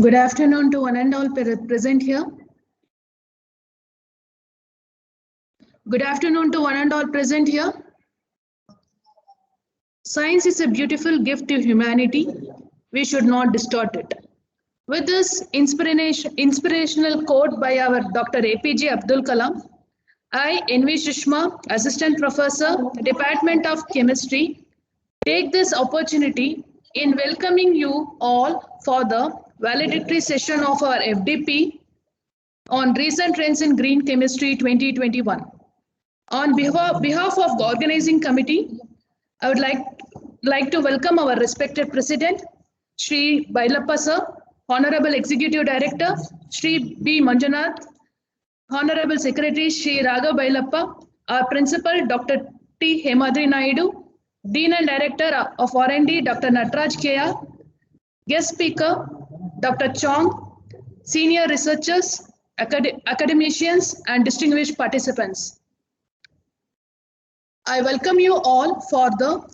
Good afternoon to one and all present here. Good afternoon to one and all present here. Science is a beautiful gift to humanity. We should not distort it. With this inspirational quote by our Dr. APJ Abdul Kalam, I, N.V. Shushma, Assistant Professor, Department of Chemistry, take this opportunity in welcoming you all for the valedictory session of our FDP on recent trends in green chemistry 2021. On behalf of the organizing committee, I would like to welcome our respected President, Shri Bailappa Sir, Honorable Executive Director, Shri B. Manjunath, Honorable Secretary, Shri Raghav Bailappa, our Principal, Dr. T. Hemadri Naidu, Dean and Director of R&D, Dr. Natraj Kea, Guest Speaker, Dr. Chong, Senior Researchers, Academicians, and distinguished participants. I welcome you all for the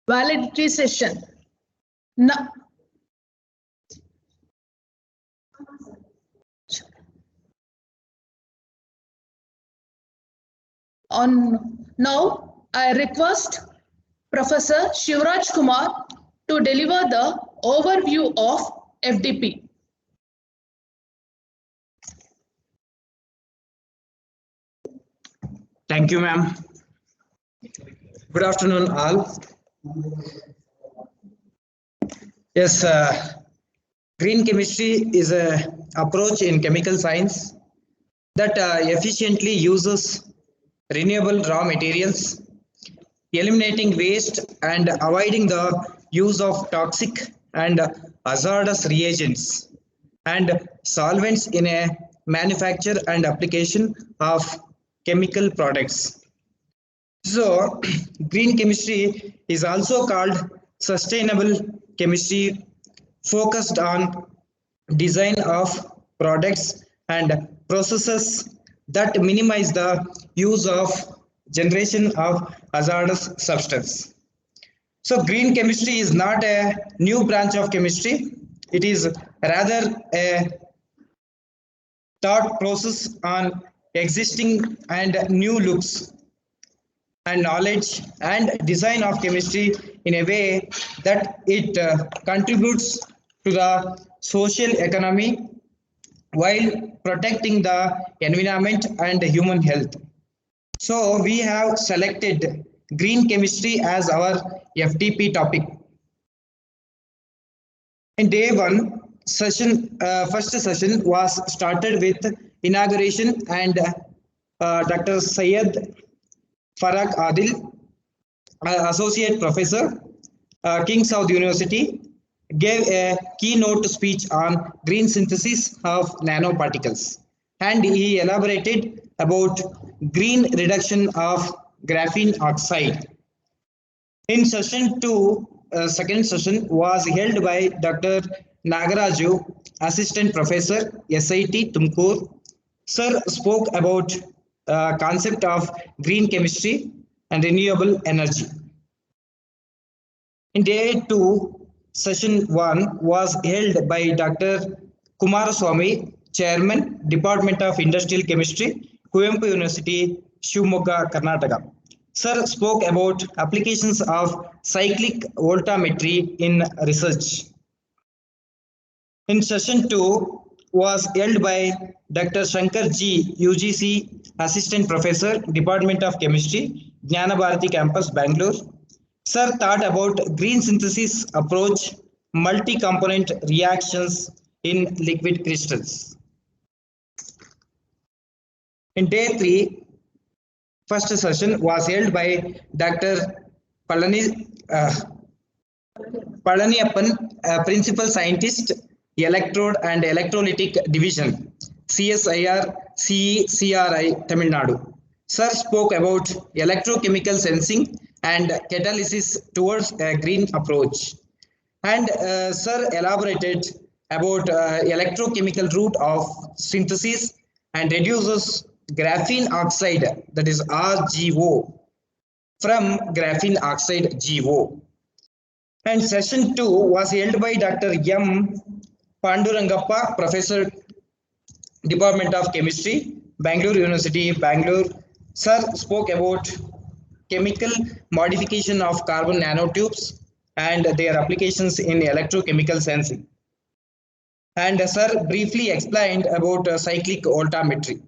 valedictory session. Now, I request Professor Shivraj Kumar to deliver the overview of FDP. Thank you, ma'am. Good afternoon, all. Yes, green chemistry is an approach in chemical science that efficiently uses renewable raw materials, eliminating waste and avoiding the use of toxic and hazardous reagents and solvents in a manufacture and application of chemical products. So, green chemistry is also called sustainable chemistry, focused on design of products and processes that minimize the use of generation of hazardous substance. So, green chemistry is not a new branch of chemistry. It is rather a thought process on existing and new looks and knowledge and design of chemistry in a way that it contributes to the social economy while protecting the environment and human health. So we have selected green chemistry as our FDP topic. In day one session, first session was started with inauguration and Dr. Syed Farag Adil, Associate Professor, King Saud University, gave a keynote speech on green synthesis of nanoparticles, and he elaborated about green reduction of graphene oxide. In session 2, second session was held by Dr. Nagaraju, Assistant Professor, SIT Tumkur. Sir spoke about concept of green chemistry and renewable energy. In day 2, session 1 was held by Dr. Kumaraswamy, Chairman, Department of Industrial Chemistry, Kwok University, Shivamogga, Karnataka. Sir spoke about applications of cyclic voltammetry in research. In session 2 was held by Dr. Shankar G, UGC, Assistant Professor, Department of Chemistry, Jnana Bharati Campus, Bangalore. Sir thought about green synthesis approach, multi-component reactions in liquid crystals. In day 3, first session was held by Dr. Palaniappan, Principal Scientist, Electrode and Electrolytic Division, CSIR CECRI, Tamil Nadu. Sir spoke about electrochemical sensing and catalysis towards a green approach. And Sir elaborated about electrochemical route of synthesis and reduces graphene oxide, that is RGO, from graphene oxide GO. And session 2 was held by Dr. M. Pandurangappa, Professor, Department of Chemistry, Bangalore University, Bangalore. Sir spoke about chemical modification of carbon nanotubes and their applications in electrochemical sensing. And sir briefly explained about cyclic voltammetry.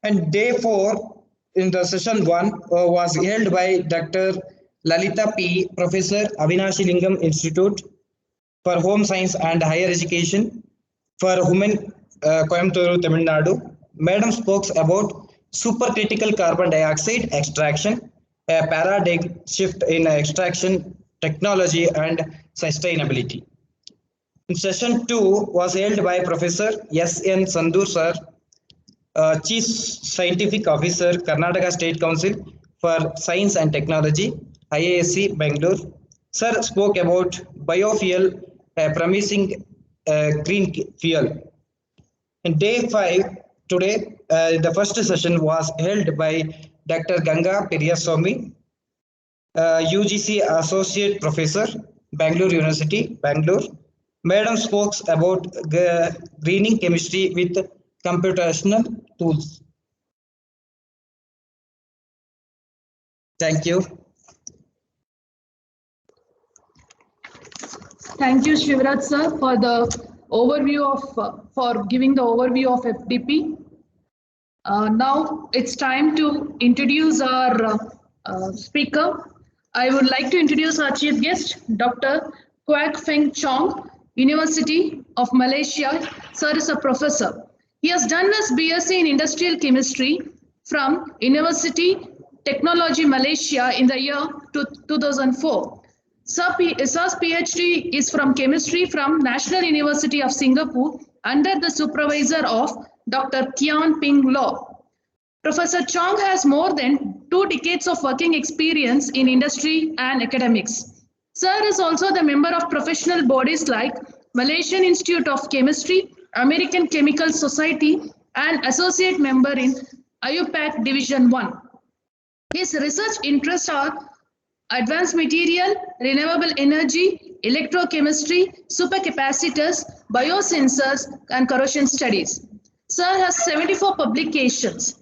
And day 4 in the session 1 was held by Dr. Lalita P, Professor, Avinashi Lingam Institute for Home Science and Higher Education for Women, Coimbatore, Tamil Nadu. Madam spoke about supercritical carbon dioxide extraction, a paradigm shift in extraction technology and sustainability. In session 2 was held by Professor S.N. Sandhu sir, Chief Scientific Officer, Karnataka State Council for Science and Technology, IASC, Bangalore. Sir spoke about biofuel, a promising green fuel. In day 5, today, the first session was held by Dr. Ganga Periyaswamy, UGC Associate Professor, Bangalore University, Bangalore. Madam spoke about greening chemistry with computational tools. Thank you. Thank you, Shivraj sir, for the overview of for giving the overview of FDP. Now it's time to introduce our speaker. I would like to introduce our chief guest, Dr. Kwok Feng Chong, University of Malaysia. Sir is a professor. He has done his BSc in Industrial Chemistry from Universiti Technology Malaysia in the year 2004. Sir's PhD is from Chemistry from National University of Singapore under the supervisor of Dr. Kian Ping Law. Professor Chong has more than 2 decades of working experience in industry and academics. Sir is also the member of professional bodies like Malaysian Institute of Chemistry, American Chemical Society, and associate member in IUPAC Division 1. His research interests are advanced material, renewable energy, electrochemistry, supercapacitors, biosensors, and corrosion studies. Sir has 74 publications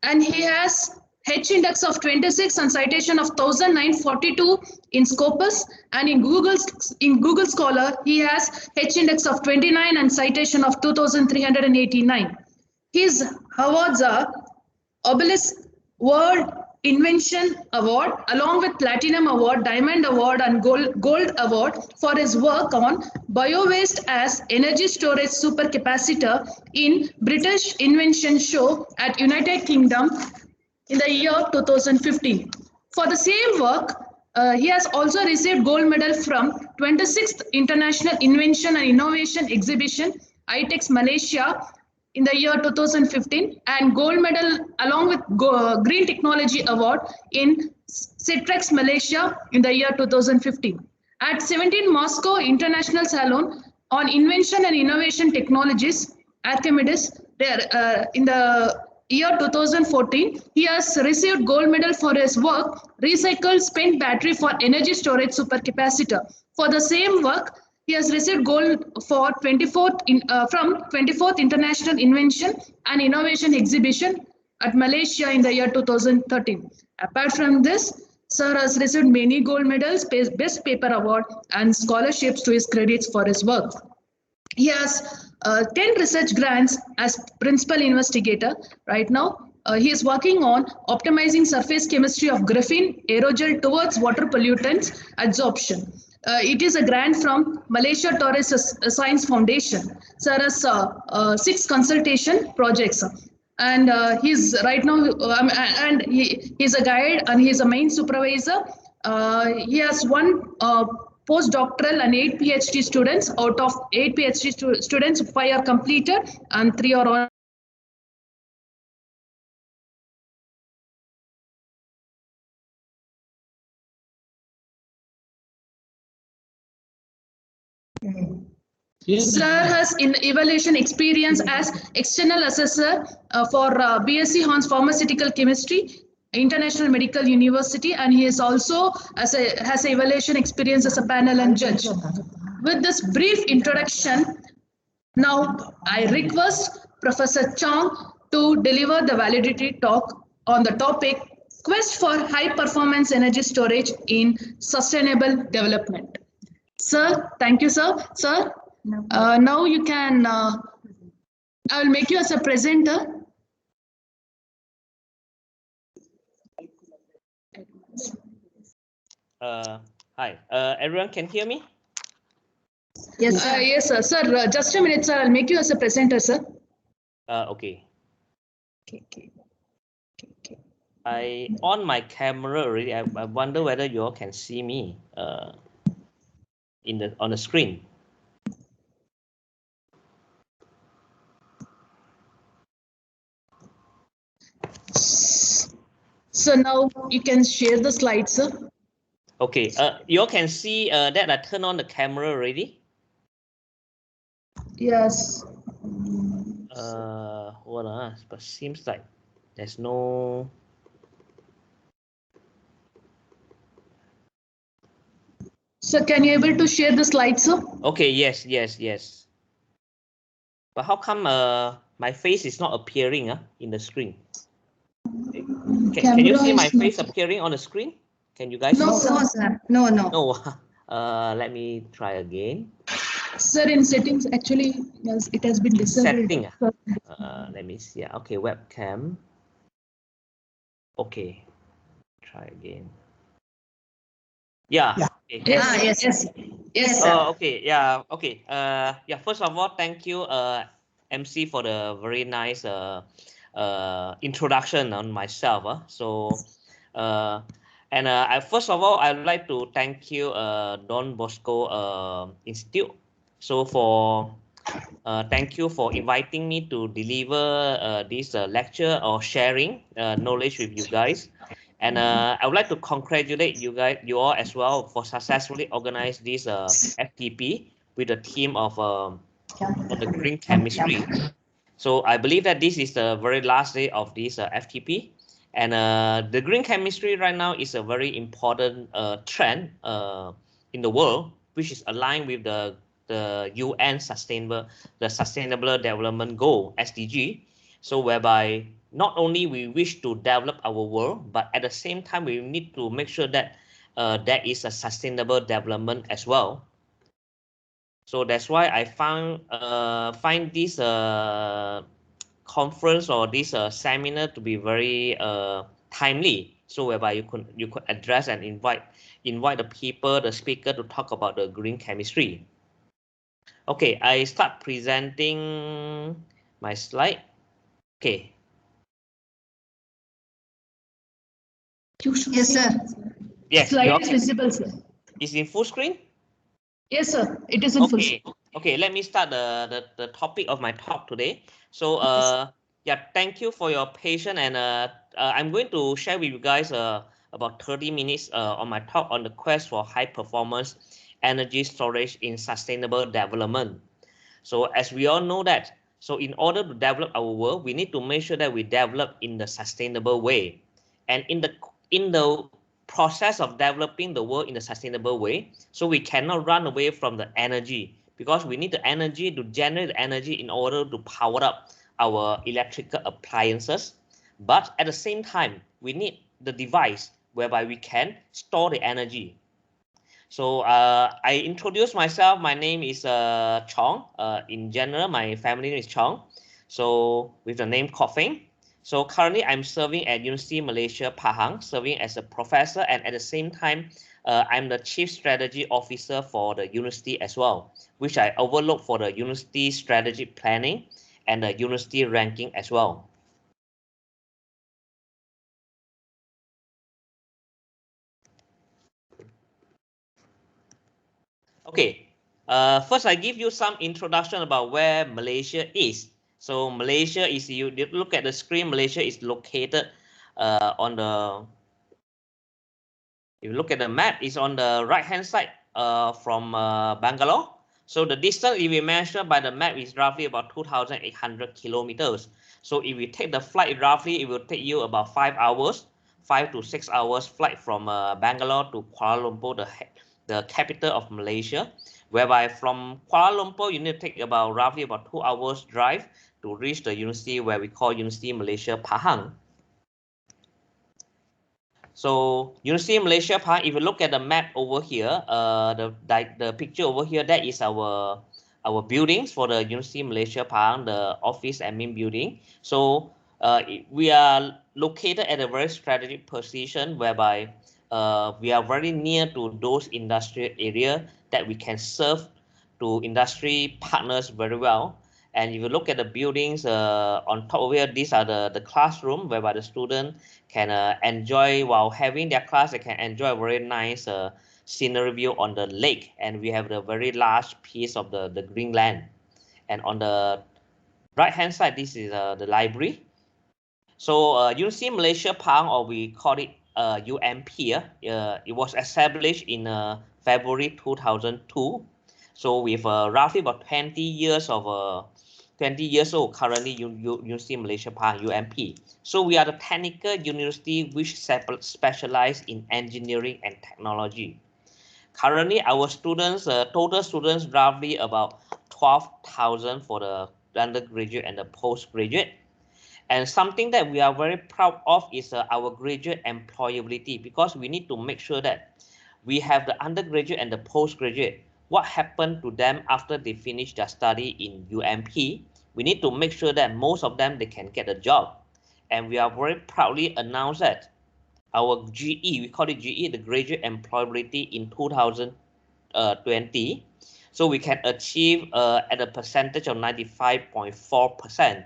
and he has H index of 26 and citation of 1942 in Scopus, and in Google Scholar he has H index of 29 and citation of 2389. His awards are Obelisk World Invention Award along with Platinum Award, Diamond Award, and Gold Award for his work on bio-waste as energy storage supercapacitor in British Invention Show at United Kingdom in the year 2015. For the same work, he has also received gold medal from 26th International Invention and Innovation Exhibition, ITEX Malaysia, in the year 2015, and gold medal along with Green Technology Award in Citrex Malaysia in the year 2015. At 17 Moscow International Salon on Invention and Innovation Technologies, Archimedes, in the year 2014, he has received gold medal for his work, Recycled Spent Battery for Energy Storage Supercapacitor. For the same work, he has received gold for from 24th International Invention and Innovation Exhibition at Malaysia in the year 2013. Apart from this, Sir has received many gold medals, Best Paper Award, and scholarships to his credits for his work. He has 10 research grants as principal investigator. Right now, he is working on optimizing surface chemistry of graphene aerogel towards water pollutants adsorption. It is a grant from Malaysia Torres Science Foundation. Sir has 6 consultation projects. And he's right now, and he's a guide and he's a main supervisor. He has 1 postdoctoral and 8 PhD students. Out of 8 PhD students, 5 are completed and 3 are on. Sir has in evaluation experience as external assessor for BSc Hans Pharmaceutical Chemistry International Medical University, and he is also has evaluation experience as a panel and judge. With this brief introduction, now I request Professor Chong to deliver the validity talk on the topic Quest for High Performance Energy Storage in Sustainable Development. Sir, thank you, sir. Sir, now you can, I will make you as a presenter. Hi, everyone can hear me? Yes, sir. Yes, sir. Sir, just a minute, sir. I'll make you as a presenter, sir. Okay. I on my camera already. I wonder whether you all can see me on the screen. So now you can share the slides, sir. Okay. You all can see that I turned on the camera already. Yes. Hold on. But seems like there's no. So can you able to share the slides, sir? Okay. Yes. But how come my face is not appearing in the screen? Can you see my face appearing on the screen? Can you guys? No, sir. No. No. Let me try again. Sir, in settings, actually, yes, it has been disabled. Setting. Let me see. Okay, webcam. Okay, try again. Yeah. Okay. Yes. Okay. Yeah. Okay. Yeah. First of all, thank you, MC, for the very nice introduction on myself. And first of all, I'd like to thank you, Don Bosco Institute. So thank you for inviting me to deliver this lecture or sharing knowledge with you guys. And I would like to congratulate you all as well for successfully organizing this FTP with the theme of the green chemistry. So I believe that this is the very last day of this FTP. And the green chemistry right now is a very important trend in the world, which is aligned with the UN Sustainable Development Goal (SDG). So whereby not only we wish to develop our world, but at the same time we need to make sure that there is a sustainable development as well. So that's why I find this conference or this seminar to be very timely. So whereby you could address and invite the speaker to talk about the green chemistry. Okay, I start presenting my slide. Okay. Yes, sir. Yes. Slide is visible, sir. Is in full screen? Yes, sir. It is in full screen. Okay, let me start the topic of my talk today. So yeah, thank you for your patience, and I'm going to share with you guys about 30 minutes on my talk on the quest for high performance energy storage in sustainable development. So as we all know that, so in order to develop our world, we need to make sure that we develop in the sustainable way. And in the process of developing the world in a sustainable way, so we cannot run away from the energy, because we need the energy to generate the energy in order to power up our electrical appliances. But at the same time, we need the device whereby we can store the energy. So I introduce myself. My name is Chong. In general, my family name is Chong. So with the name Kwok. So currently, I'm serving at Universiti Malaysia Pahang, serving as a professor, and at the same time, I'm the Chief Strategy Officer for the university as well, which I overlook for the university strategic planning and the university ranking as well. Okay, first I give you some introduction about where Malaysia is. So Malaysia is, you look at the screen, Malaysia is located on the, if you look at the map, it's on the right hand side from Bangalore. So the distance, if we measure by the map, is roughly about 2,800 kilometers. So if we take the flight, roughly it will take you about 5 hours 5 to 6 hours flight from Bangalore to Kuala Lumpur, the capital of Malaysia, whereby from Kuala Lumpur you need to take roughly about 2 hours drive to reach the university where we call University Malaysia Pahang. So University Malaysia Pahang, if you look at the map over here, the picture over here, that is our buildings for the University Malaysia Pahang, the office admin building. So we are located at a very strategic position whereby we are very near to those industrial areas that we can serve to industry partners very well. And if you look at the buildings on top over here, these are the classroom whereby the student can enjoy while having their class. They can enjoy a very nice scenery view on the lake, and we have the very large piece of the green land. And on the right hand side, this is the library. So University Malaysia Pahang, or we call it UMP, it was established in February 2002. So with roughly about 20 years old currently, University Malaysia Pahang, UMP. So we are the technical university which specialize in engineering and technology. Currently, our students, total students, roughly about 12,000 for the undergraduate and the postgraduate. And something that we are very proud of is our graduate employability, because we need to make sure that we have the undergraduate and the postgraduate. What happened to them after they finish their study in UMP? We need to make sure that most of them, they can get a job. And we are very proudly announced that our GE, we call it GE, the graduate employability in 2020. So we can achieve at a percentage of 95.4%,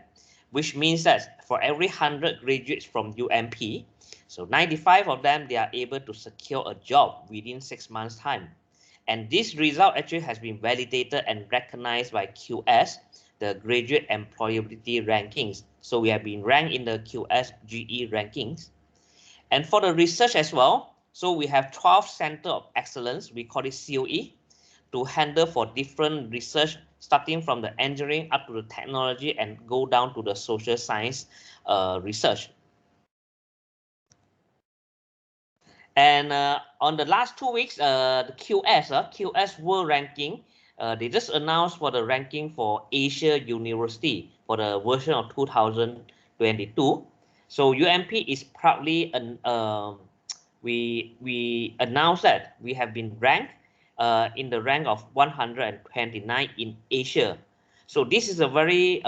which means that for every 100 graduates from UMP, so 95 of them, they are able to secure a job within 6 months' time. And this result actually has been validated and recognized by QS, the graduate employability rankings. So we have been ranked in the QS GE rankings. And for the research as well, so we have 12 Center of Excellence, we call it COE, to handle for different research, starting from the engineering up to the technology and go down to the social science research. And on the last 2 weeks, the QS World Ranking, they just announced for the ranking for Asia University for the version of 2022. So UMP is proudly, we announced that we have been ranked in the rank of 129 in Asia. So this is a very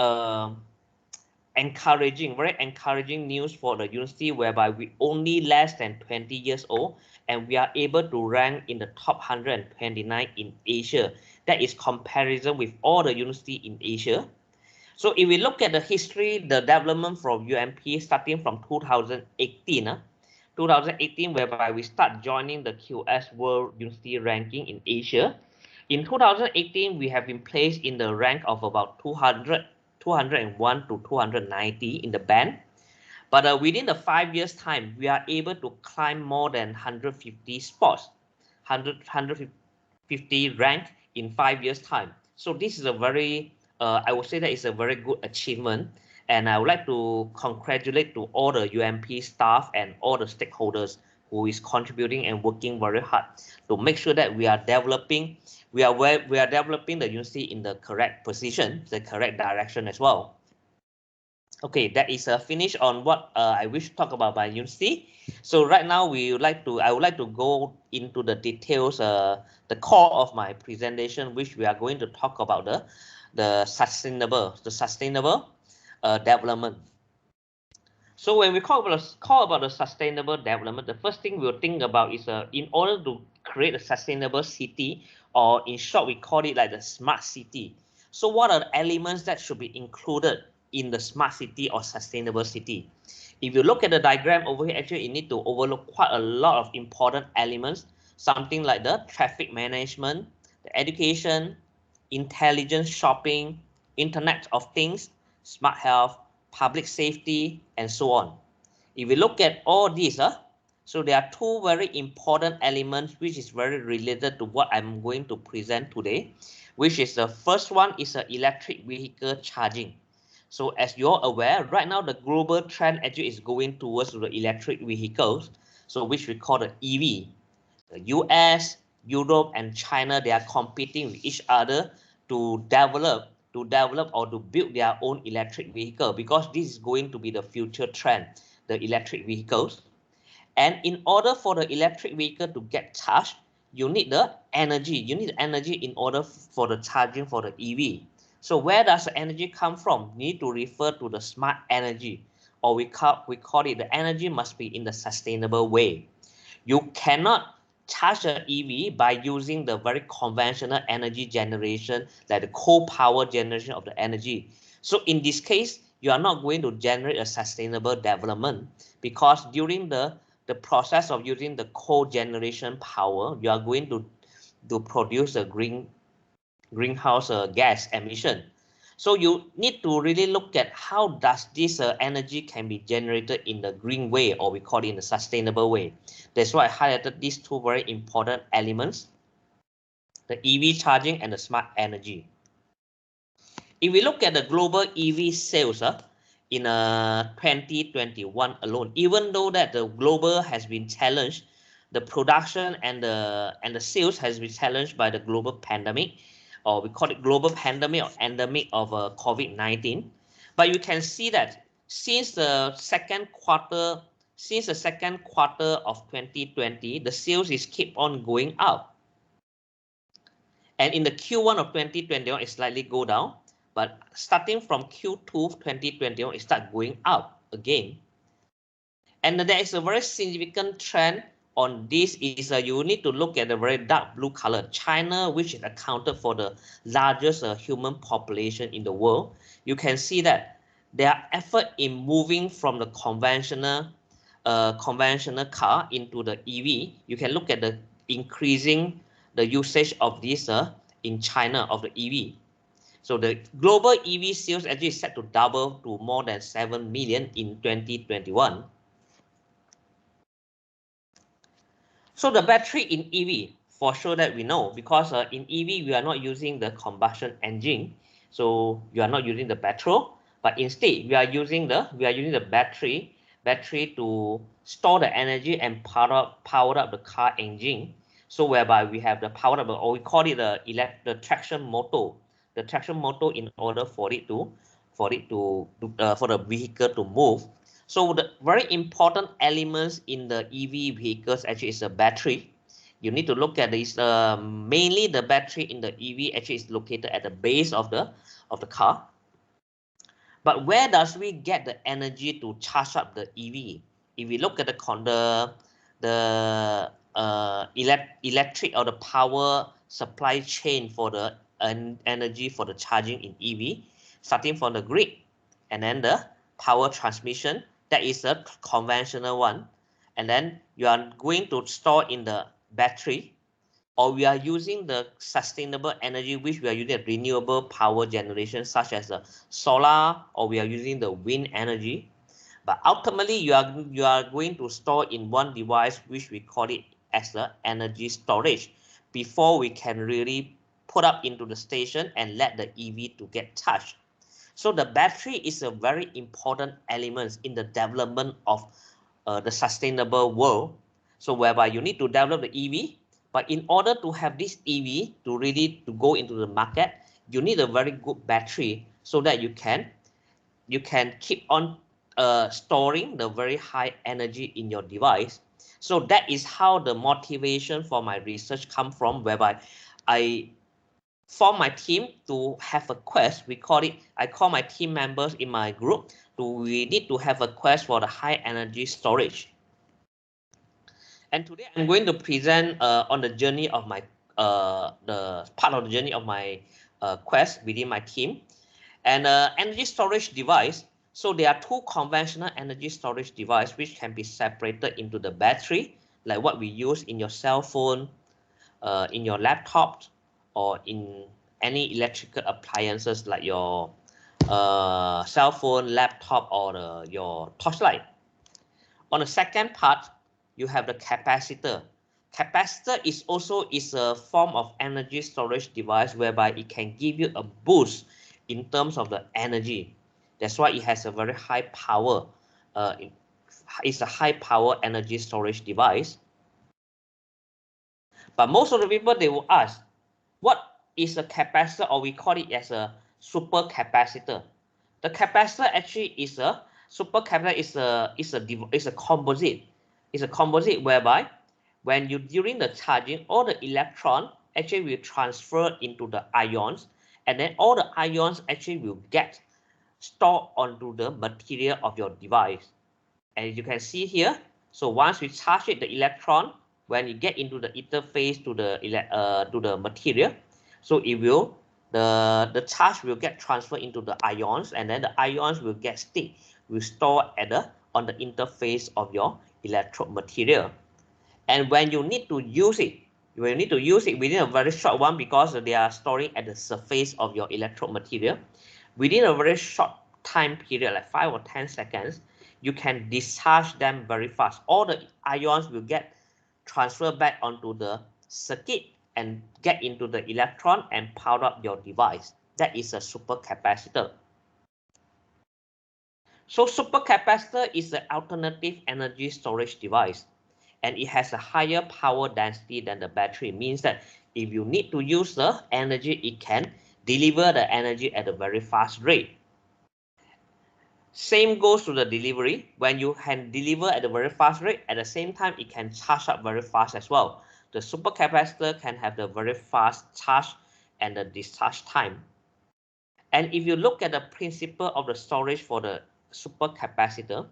encouraging news for the university, whereby we only less than 20 years old and we are able to rank in the top 129 in Asia. That is comparison with all the university in Asia. So if we look at the history, the development from UMP starting from 2018, whereby we start joining the QS World University Ranking in Asia. In 2018, we have been placed in the rank of about 201 to 290 in the band. But within the 5 years time, we are able to climb more than 150 spots, 150 rank in 5 years time. So this is a very, I would say that is a very good achievement. And I would like to congratulate to all the UMP staff and all the stakeholders who is contributing and working very hard to make sure that we are developing, we are developing the university in the correct position, the correct direction as well. Okay, that is a finish on what I wish to talk about my university. So right now I would like to go into the details, the core of my presentation, which we are going to talk about the sustainable development. So when we call about the sustainable development, the first thing we'll think about is in order to create a sustainable city, or in short, we call it like the smart city. So what are the elements that should be included in the smart city or sustainable city? If you look at the diagram over here, actually you need to overlook quite a lot of important elements, something like the traffic management, the education, intelligent shopping, Internet of Things, smart health, public safety, and so on. If we look at all these, so there are two very important elements which is very related to what I'm going to present today, which is the first one is electric vehicle charging. So as you're aware, right now the global trend actually is going towards the electric vehicles, so which we call the EV. The US, Europe, and China, they are competing with each other to develop or to build their own electric vehicle, because this is going to be the future trend, the electric vehicles. And in order for the electric vehicle to get charged, you need the energy. You need energy in order for the charging for the EV. So where does the energy come from? We need to refer to the smart energy, or we call it the energy must be in the sustainable way. You cannot charge an EV by using the very conventional energy generation, like the coal power generation of the energy. So in this case, you are not going to generate a sustainable development, because during the process of using the coal generation power, you are going to produce a greenhouse gas emission. So you need to really look at how does this energy can be generated in the green way, or we call it in a sustainable way. That's why I highlighted these two very important elements, the EV charging and the smart energy. If we look at the global EV sales in 2021 alone, even though that the global has been challenged, the production and the sales has been challenged by the global pandemic, or we call it global pandemic or endemic of COVID-19. But you can see that since the second quarter of 2020, the sales is keep on going up. And in the Q1 of 2021, it slightly go down. But starting from Q2 2021, it start going up again. And there is a very significant trend on this is you need to look at the very dark blue color. China, which is accounted for the largest human population in the world. You can see that their effort in moving from the conventional car into the EV. You can look at the increasing the usage of this in China of the EV. So the global EV sales actually is set to double to more than 7 million in 2021. So the battery in EV, for sure that we know, because in EV we are not using the combustion engine, so you are not using the petrol, but instead we are using the battery to store the energy and power up the car engine. So whereby we have the power up, or we call it the traction motor. The traction motor in order for the vehicle to move. So the very important elements in the EV vehicles actually is the battery. You need to look at this. Mainly the battery in the EV actually is located at the base of the car. But where does we get the energy to charge up the EV? If we look at the electric or the power supply chain for the energy for the charging in EV, starting from the grid and then the power transmission, that is a conventional one, and then you are going to store in the battery, or we are using the sustainable energy, which we are using renewable power generation such as the solar, or we are using the wind energy. But ultimately you are going to store in one device, which we call it as the energy storage, before we can really put up into the station and let the EV to get charged. So the battery is a very important element in the development of the sustainable world. So whereby you need to develop the EV, but in order to have this EV to really to go into the market, you need a very good battery, so that you can keep on storing the very high energy in your device. So that is how the motivation for my research come from, whereby I form my team to have a quest. I call my team members in my group we need to have a quest for the high energy storage. And today I'm going to present on the journey of my the part of the journey of my quest within my team. And energy storage device. So there are two conventional energy storage device which can be separated into the battery, like what we use in your cell phone, in your laptop, or in any electrical appliances like your cell phone, laptop, or your torchlight. On the second part, you have the capacitor. Capacitor is also a form of energy storage device, whereby it can give you a boost in terms of the energy. That's why it has a very high power. It's a high power energy storage device. But most of the people, they will ask, what is a capacitor, or we call it as a supercapacitor? The capacitor actually is a supercapacitor is a composite. It's a composite whereby when you during the charging, all the electron actually will transfer into the ions, and then all the ions actually will get stored onto the material of your device. And you can see here, so once we charge it, the electron, when you get into the interface to the material, so it will the charge will get transferred into the ions, and then the ions will get will store on the interface of your electrode material. And when you need to use it, within a very short one, because they are storing at the surface of your electrode material, within a very short time period, like 5 or 10 seconds, you can discharge them very fast. All the ions will get transferred back onto the circuit and get into the electron and power up your device. That is a supercapacitor. So supercapacitor is an alternative energy storage device, and it has a higher power density than the battery. Means that if you need to use the energy, it can deliver the energy at a very fast rate. Same goes to the delivery. When you can deliver at a very fast rate, at the same time, it can charge up very fast as well. The supercapacitor can have the very fast charge and the discharge time. And if you look at the principle of the storage for the supercapacitor,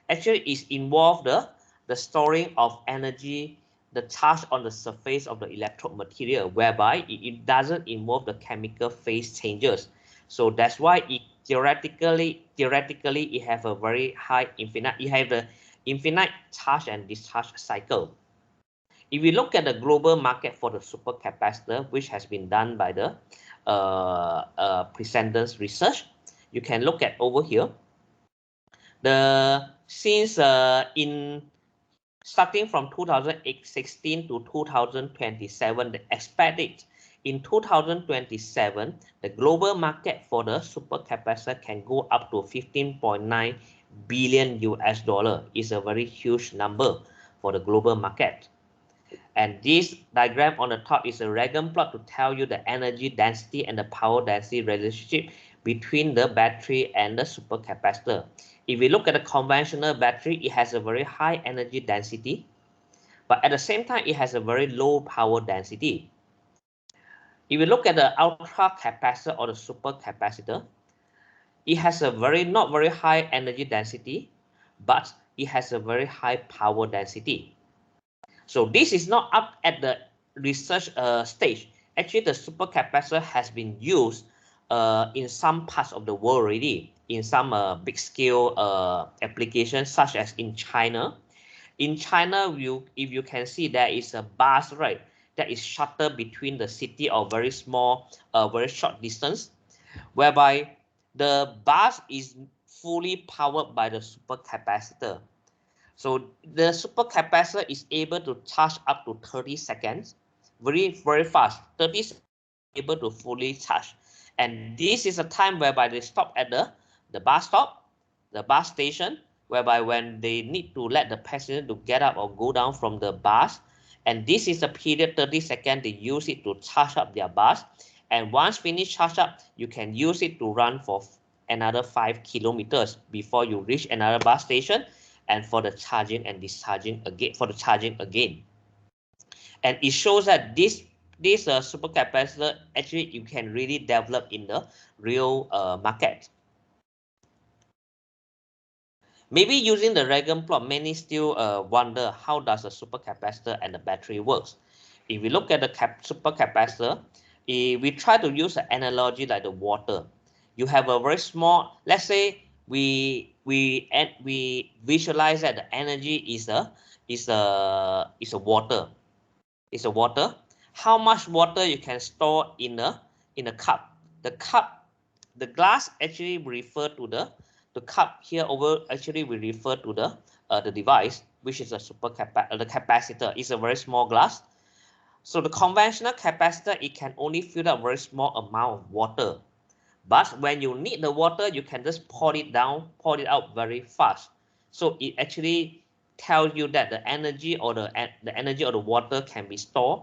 actually it involves the storing of energy, the charge on the surface of the electrode material, whereby it doesn't involve the chemical phase changes. So that's why it theoretically it have a very high infinite charge and discharge cycle. If we look at the global market for the supercapacitor, which has been done by the Precedence Research, you can look at over here. Starting from 2016 to 2027, the expected in 2027, the global market for the supercapacitor can go up to 15.9 billion US dollar. Is a very huge number for the global market. And this diagram on the top is a diagram plot to tell you the energy density and the power density relationship between the battery and the supercapacitor. If we look at the conventional battery, it has a very high energy density, but at the same time, it has a very low power density. If we look at the ultra capacitor or the supercapacitor, it has a not very high energy density, but it has a very high power density. So this is not up at the research stage. Actually, the supercapacitor has been used in some parts of the world already, in some big scale applications, such as in China. In China, if you can see, there is a bus, right, that is shuttle between the city of very small, very short distance, whereby the bus is fully powered by the supercapacitor. So the supercapacitor is able to charge up to 30 seconds, very fast. 30 seconds able to fully charge. And this is a time whereby they stop at the bus stop, the bus station, whereby when they need to let the passenger to get up or go down from the bus. And this is a period 30 seconds, they use it to charge up their bus. And once finished charge up, you can use it to run for another 5 kilometers before you reach another bus station, and for the charging and discharging again, And it shows that this supercapacitor actually you can really develop in the real market. Maybe using the diagram plot, many still wonder how does a supercapacitor and the battery works. If we look at the supercapacitor, we try to use an analogy like the water. You have a very small, let's say we visualize that the energy is a water. It's a water. How much water you can store in a cup? The glass actually refer to the cup here over. Actually, we refer to the device, which is a the capacitor. It's a very small glass. So the conventional capacitor, it can only fill up a very small amount of water. But when you need the water, you can just pour it out very fast. So it actually tells you that the energy or the energy of the water can be stored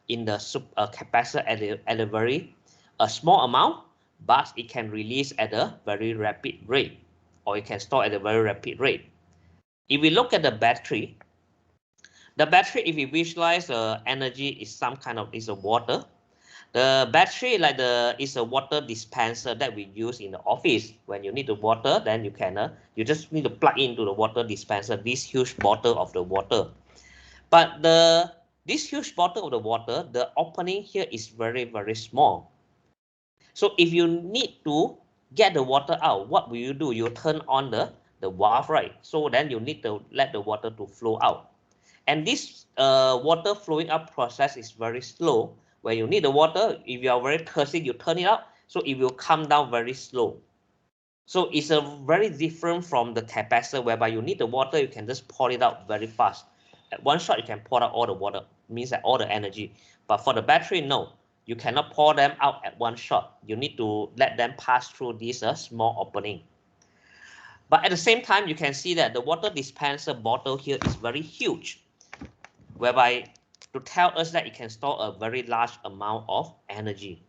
in the capacitor at a very small amount, but it can release at a very rapid rate, or it can store at a very rapid rate. If we look at the battery, if we visualize energy is some kind of is a water. The battery is a water dispenser that we use in the office. When you need the water, then you just need to plug into the water dispenser, this huge bottle of the water. But this huge bottle of the water, the opening here is very, very small. So if you need to get the water out, what will you do? You turn on the valve, right? So then you need to let the water to flow out. And this water flowing up process is very slow. When you need the water, if you are very thirsty, you turn it up, so it will come down very slow. So it's a very different from the capacitor, whereby you need the water, you can just pour it out very fast. At one shot, you can pour out all the water, means that all the energy. But for the battery, no, you cannot pour them out at one shot. You need to let them pass through this small opening. But at the same time, you can see that the water dispenser bottle here is very huge, whereby to tell us that it can store a very large amount of energy.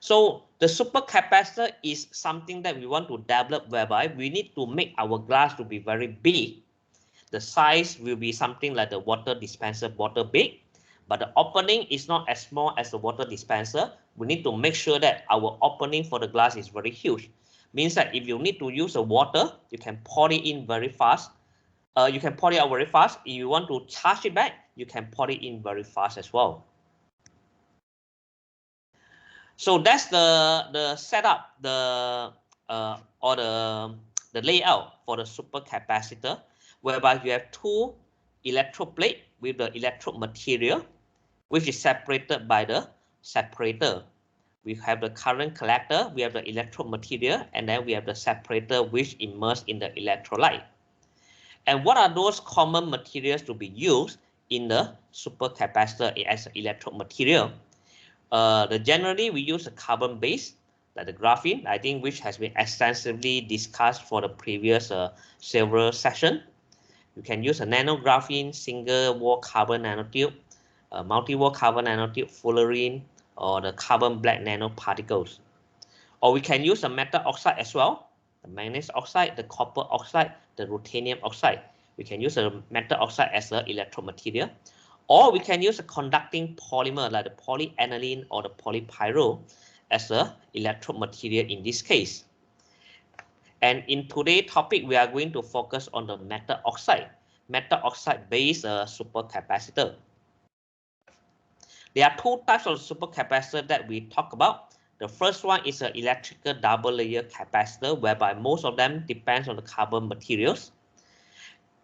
So the supercapacitor is something that we want to develop, whereby we need to make our glass to be very big. The size will be something like the water dispenser bottle big, but the opening is not as small as the water dispenser. We need to make sure that our opening for the glass is very huge. Means that if you need to use the water, you can pour it in very fast. You can pour it out very fast. If you want to charge it back, you can pour it in very fast as well. So that's the setup, or the layout for the supercapacitor, whereby you have two electrode plate with the electrode material, which is separated by the separator. We have the current collector, we have the electrode material, and then we have the separator which immersed in the electrolyte. And what are those common materials to be used in the supercapacitor as an electrode material? Generally, we use a carbon base, like the graphene, I think, which has been extensively discussed for the previous several sessions. You can use a nanographene, single-wall carbon nanotube, multi-wall carbon nanotube, fullerene, or the carbon black nanoparticles. Or we can use a metal oxide as well, the manganese oxide, the copper oxide, the ruthenium oxide. We can use a metal oxide as an electrode material. Or we can use a conducting polymer like the polyaniline or the polypyrrole as an electrode material in this case. And in today's topic, we are going to focus on the metal oxide based supercapacitor. There are two types of supercapacitor that we talk about. The first one is an electrical double layer capacitor, whereby most of them depends on the carbon materials.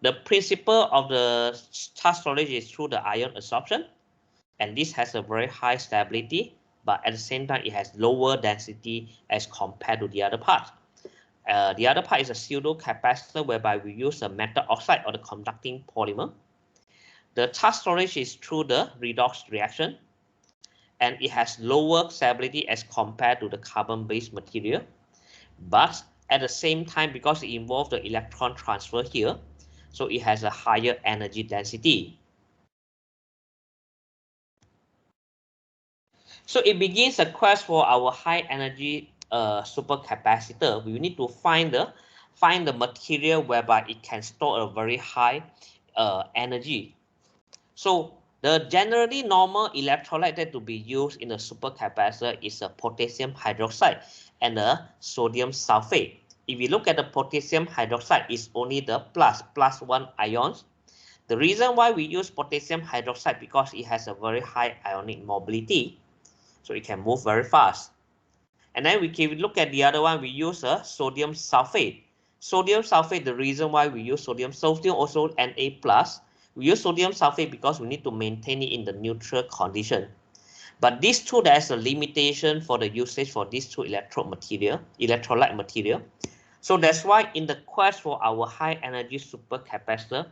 The principle of the charge storage is through the ion adsorption, and this has a very high stability, but at the same time it has lower density as compared to the other part. The other part is a pseudo capacitor, whereby we use a metal oxide or the conducting polymer. The charge storage is through the redox reaction, and it has lower stability as compared to the carbon-based material. But at the same time, because it involves the electron transfer here, so it has a higher energy density. So it begins a quest for our high energy supercapacitor. We need to find the material whereby it can store a very high energy. So the generally normal electrolyte that to be used in a supercapacitor is a potassium hydroxide and a sodium sulfate. If you look at the potassium hydroxide, it's only the plus one ions. The reason why we use potassium hydroxide because it has a very high ionic mobility, so it can move very fast. And then if we look at the other one, we use a sodium sulfate. Sodium sulfate, the reason why we use sodium also Na+. We use sodium sulfate because we need to maintain it in the neutral condition. But these two, there's a limitation for the usage for these two electrolyte material. So that's why in the quest for our high energy supercapacitor,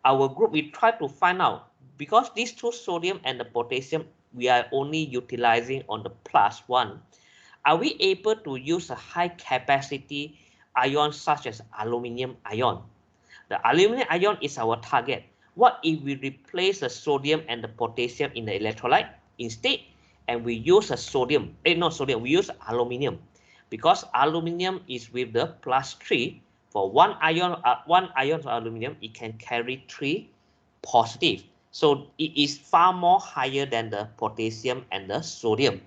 our group, we try to find out, because these two sodium and the potassium, we are only utilizing on the +1. are we able to use a high capacity ion such as aluminum ion? The aluminum ion is our target. What if we replace the sodium and the potassium in the electrolyte instead, and we use a sodium, we use aluminum, because aluminum is with the +3. For one ion of aluminum, it can carry 3 positive. So it is far more higher than the potassium and the sodium.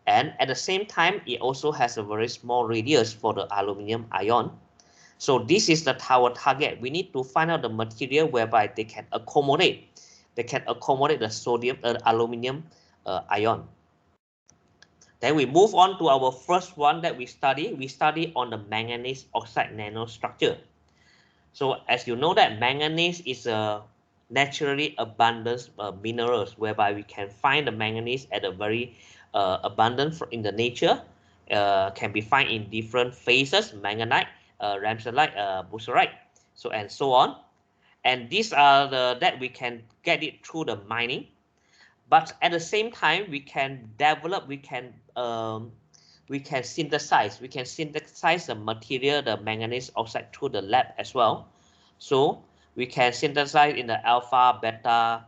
And at the same time, it also has a very small radius for the aluminum ion. So this is our target. We need to find out the material whereby they can accommodate the sodium, aluminum ion. Then we move on to our first one that we study. We study on the manganese oxide nanostructure. So as you know that manganese is a naturally abundant minerals, whereby we can find the manganese at a very abundant in the nature. Can be found in different phases: manganite, ramsonite, bucerite, so and so on. And these are that we can get it through the mining. But at the same time, we can develop, we can synthesize the material, the manganese oxide, through the lab as well. So we can synthesize in the alpha, beta,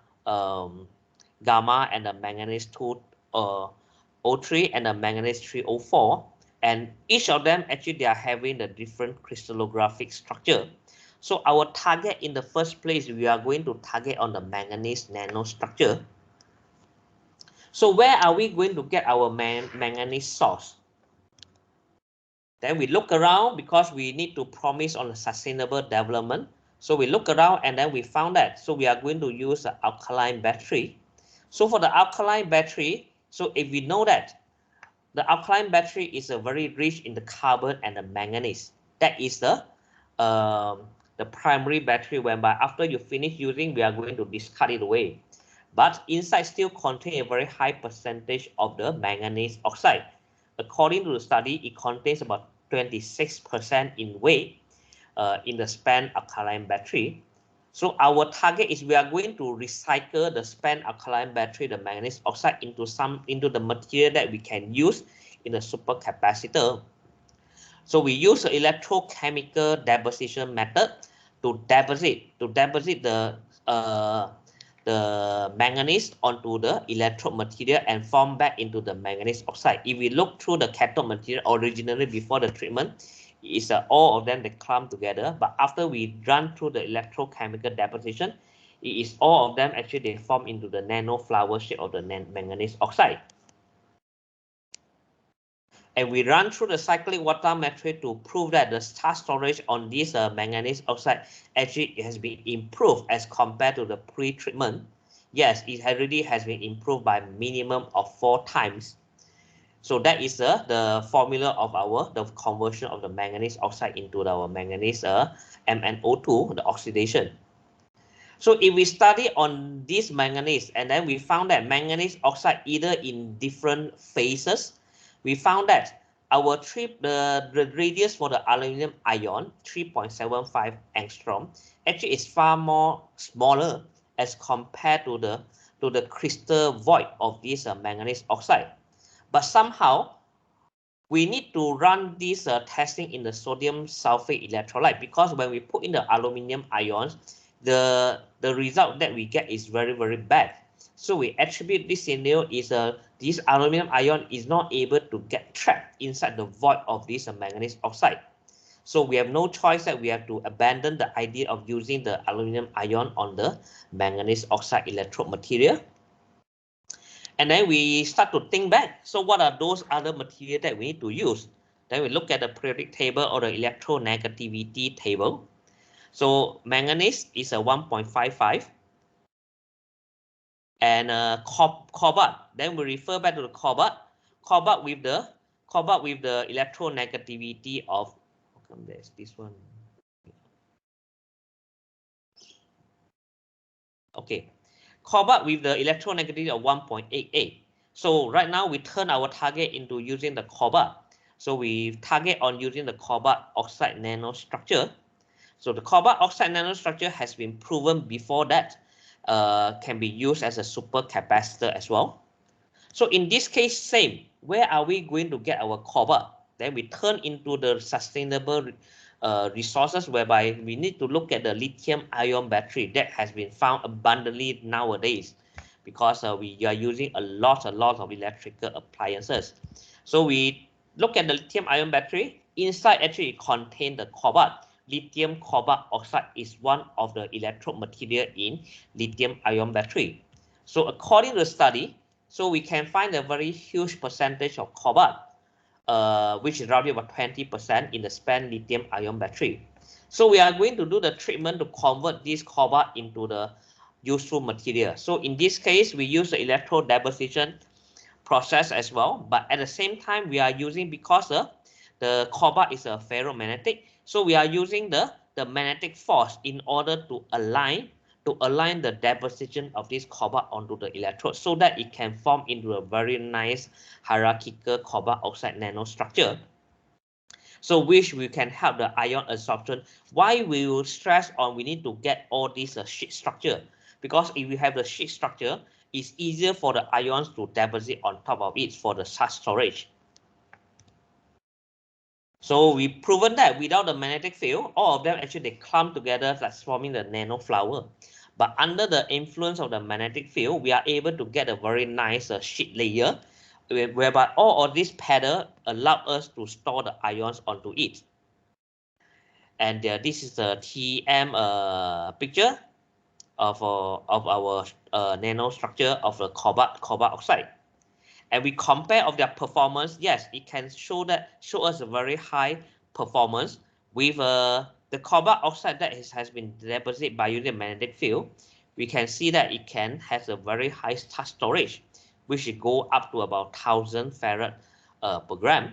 gamma, and the manganese 2O3 and the manganese 3O4. And each of them actually they are having the different crystallographic structure. So our target in the first place, we are going to target on the manganese nanostructure. So where are we going to get our manganese source? Then we look around, because we need to promise on a sustainable development. So we look around and then we found that. So we are going to use an alkaline battery. So for the alkaline battery, so if we know that the alkaline battery is very rich in the carbon and the manganese, that is the primary battery, whereby after you finish using, we are going to discard it away. But inside still contain a very high percentage of the manganese oxide. According to the study, it contains about 26% in weight in the spent alkaline battery. So our target is we are going to recycle the spent alkaline battery, the manganese oxide, into the material that we can use in a supercapacitor. So we use the electrochemical deposition method to deposit the manganese onto the electrode material and form back into the manganese oxide. If we look through the cathode material originally before the treatment, it's all of them they clump together. But after we run through the electrochemical deposition, it is all of them actually they form into the nano flower shape of the manganese oxide. And we run through the cyclic water method to prove that the charge storage on this manganese oxide actually has been improved as compared to the pre-treatment. Yes, it already has been improved by minimum of 4 times. So that is the formula of the conversion of the manganese oxide into our manganese MnO2, the oxidation. So if we study on this manganese, and then we found that manganese oxide either in different phases, we found that the radius for the aluminum ion, 3.75 angstrom, actually is far more smaller as compared to the crystal void of this manganese oxide. But somehow we need to run this testing in the sodium sulfate electrolyte, because when we put in the aluminum ions, the result that we get is very, very bad. So we attribute this scenario is this aluminum ion is not able to get trapped inside the void of this manganese oxide. So we have no choice that we have to abandon the idea of using the aluminum ion on the manganese oxide electrode material. And then we start to think back. So what are those other materials that we need to use? Then we look at the periodic table or the electronegativity table. So manganese is a 1.55. And cobalt. Then we refer back to the cobalt. Cobalt with the electronegativity of, how come there's this one? Okay, cobalt with the electronegativity of 1.88. So right now we turn our target into using the cobalt. So we target on using the cobalt oxide nanostructure. So the cobalt oxide nanostructure has been proven before that can be used as a supercapacitor as well. So in this case, same. Where are we going to get our cobalt? Then we turn into the sustainable resources, whereby we need to look at the lithium-ion battery that has been found abundantly nowadays, because we are using a lot of electrical appliances. So we look at the lithium-ion battery. Inside actually contain the cobalt. Lithium cobalt oxide is one of the electrode material in lithium-ion battery. So according to the study, so we can find a very huge percentage of cobalt, which is roughly about 20% in the spent lithium-ion battery. So we are going to do the treatment to convert this cobalt into the useful material. So in this case, we use the electrode deposition process as well, but at the same time, we are using, because the cobalt is a ferromagnetic, so we are using the magnetic force in order to align the deposition of this cobalt onto the electrode, so that it can form into a very nice hierarchical cobalt oxide nanostructure. So which we can help the ion absorption. Why we will stress on we need to get all this sheet structure? Because if we have the sheet structure, it's easier for the ions to deposit on top of it for the such storage. So we've proven that without the magnetic field, all of them actually they clump together, that's forming the nano flower. But under the influence of the magnetic field, we are able to get a very nice sheet layer, whereby all of this paddle allow us to store the ions onto it. And this is the TM picture of our nanostructure of the cobalt oxide. And we compare of their performance. Yes, it can show us a very high performance with the cobalt oxide that has been deposited by using magnetic field. We can see that it has a very high charge storage, which should go up to about 1000 farad per gram.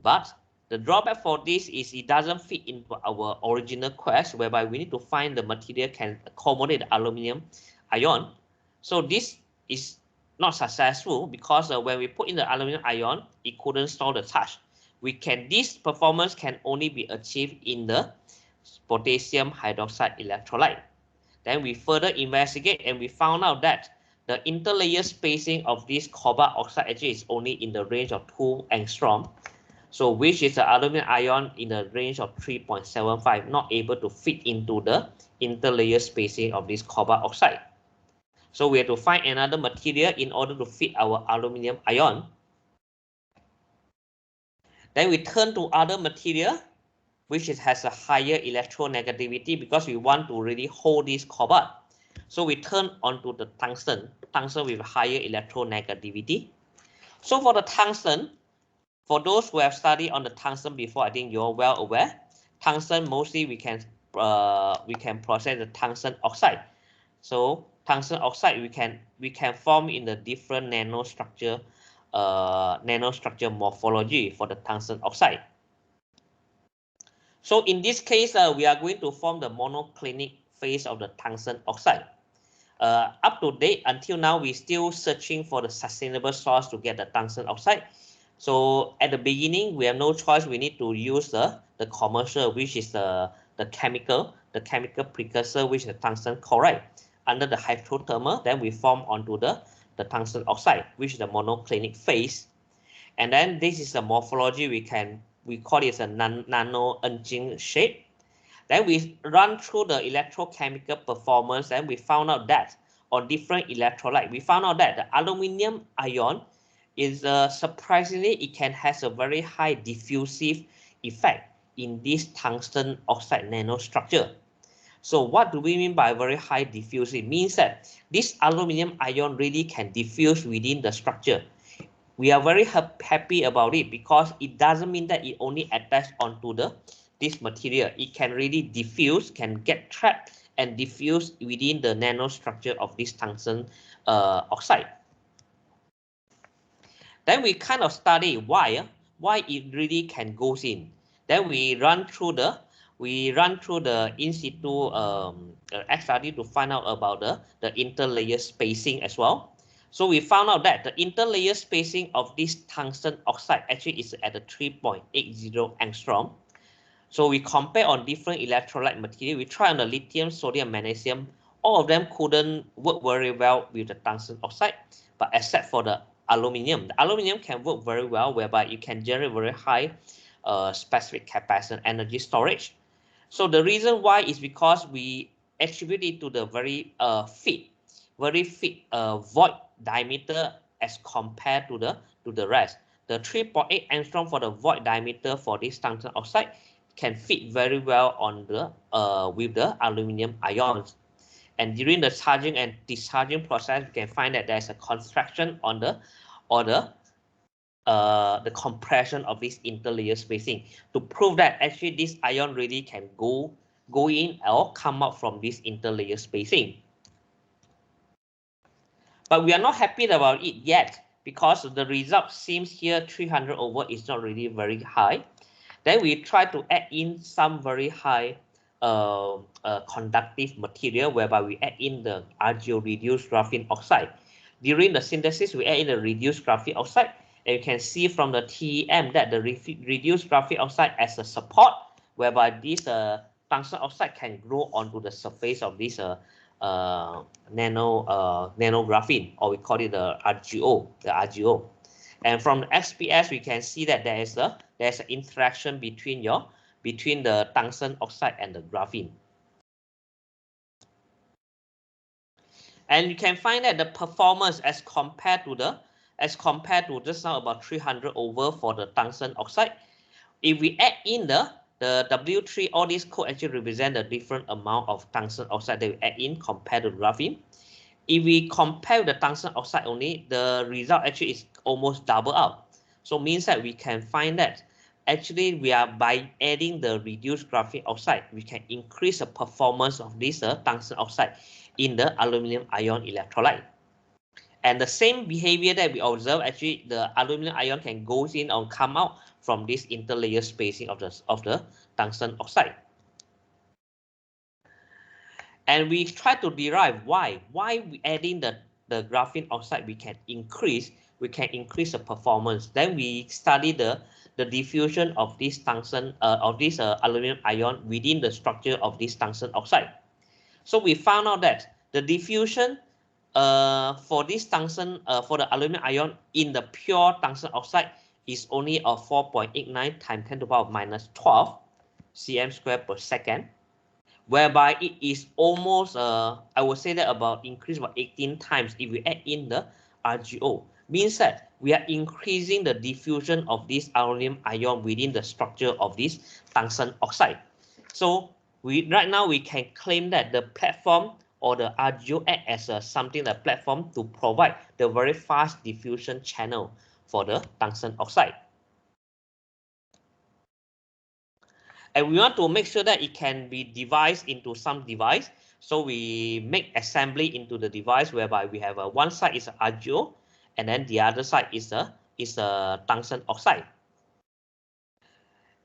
But the drawback for this is it doesn't fit into our original quest, whereby we need to find the material can accommodate the aluminum ion. So this is not successful, because when we put in the aluminum ion, it couldn't store the charge. This performance can only be achieved in the potassium hydroxide electrolyte. Then we further investigate, and we found out that the interlayer spacing of this cobalt oxide actually is only in the range of 2 angstrom. So which is the aluminum ion in the range of 3.75, not able to fit into the interlayer spacing of this cobalt oxide. So we have to find another material in order to fit our aluminum ion. Then we turn to other material, which has a higher electronegativity, because we want to really hold this cobalt. So we turn onto the tungsten with higher electronegativity. So for the tungsten, for those who have studied on the tungsten before, I think you're well aware. Tungsten, mostly we can process the tungsten oxide. So tungsten oxide we can form in the different nanostructure morphology for the tungsten oxide. So in this case, we are going to form the monoclinic phase of the tungsten oxide. Up to date, until now, we're still searching for the sustainable source to get the tungsten oxide. So at the beginning, we have no choice. We need to use the commercial, which is the chemical precursor, which is the tungsten chloride. Under the hydrothermal, then we form onto the tungsten oxide, which is the monoclinic phase. And then this is the morphology. We call it a nano engine shape. Then we run through the electrochemical performance, and we found out that on different electrolyte, we found out that the aluminum ion is surprisingly, it has a very high diffusive effect in this tungsten oxide nanostructure. So what do we mean by very high diffusive? It means that this aluminum ion really can diffuse within the structure. We are very happy about it, because it doesn't mean that it only attaches onto this material. It can really diffuse, can get trapped and diffuse within the nanostructure of this tungsten oxide. Then we kind of study why it really can go in. Then we run through the in situ study to find out about the interlayer spacing as well. So we found out that the interlayer spacing of this tungsten oxide actually is at a 3.80 angstrom. So we compare on different electrolyte material. We try on the lithium, sodium, magnesium. All of them couldn't work very well with the tungsten oxide, but except for the aluminium. The aluminium can work very well, whereby you can generate very high specific capacitance energy storage. So the reason why is because we attribute it to the very fit void diameter as compared to the rest. The 3.8 angstrom for the void diameter for this tungsten oxide can fit very well on the with the aluminum ions. And during the charging and discharging process, we can find that there's a contraction on the compression of this interlayer spacing to prove that actually this ion really can go in or come out from this interlayer spacing. But we are not happy about it yet, because the result seems here 300 over is not really very high. Then we try to add in some very high conductive material, whereby we add in the RGO reduced graphene oxide. During the synthesis, we add in the reduced graphene oxide, and you can see from the TEM that the reduced graphene oxide as a support, whereby this tungsten oxide can grow onto the surface of this nanographene, or we call it the RGO. And from the XPS, we can see that there's an interaction between the tungsten oxide and the graphene. And you can find that the performance as compared to just now about 300 over for the tungsten oxide, if we add in the W3, all these codes actually represent the different amount of tungsten oxide that we add in compared to graphene. If we compare the tungsten oxide only, the result actually is almost double up. So means that we can find that actually we are, by adding the reduced graphene oxide, we can increase the performance of this tungsten oxide in the aluminum ion electrolyte. And the same behavior that we observe, actually the aluminum ion can go in or come out from this interlayer spacing of the tungsten oxide. And we try to derive why we adding the graphene oxide we can increase the performance. Then we study the diffusion of this tungsten aluminum ion within the structure of this tungsten oxide. So we found out that the diffusion for this tungsten for the aluminum ion in the pure tungsten oxide is only a 4.89 times 10 to the power of minus 12 cm squared per second, whereby it is almost I would say that about increased about 18 times if we add in the RGO. Means that we are increasing the diffusion of this aluminum ion within the structure of this tungsten oxide. So right now we can claim that the platform or the RGO act as something the platform to provide the very fast diffusion channel for the tungsten oxide. And we want to make sure that it can be devised into some device. So we make assembly into the device, whereby we have one side is RGO, and then the other side is a tungsten oxide.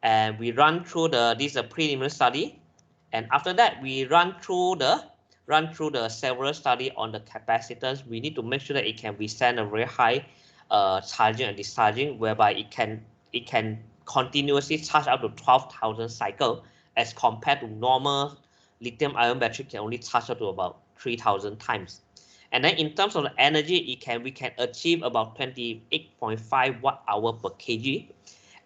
And we run through this preliminary study, and after that we run through the several study on the capacitance. We need to make sure that it can withstand a very high charging and discharging, whereby it can continuously charge up to 12,000 cycles, as compared to normal lithium-ion battery can only charge up to about 3,000 times. And then in terms of the energy, we can achieve about 28.5 watt-hour per kg,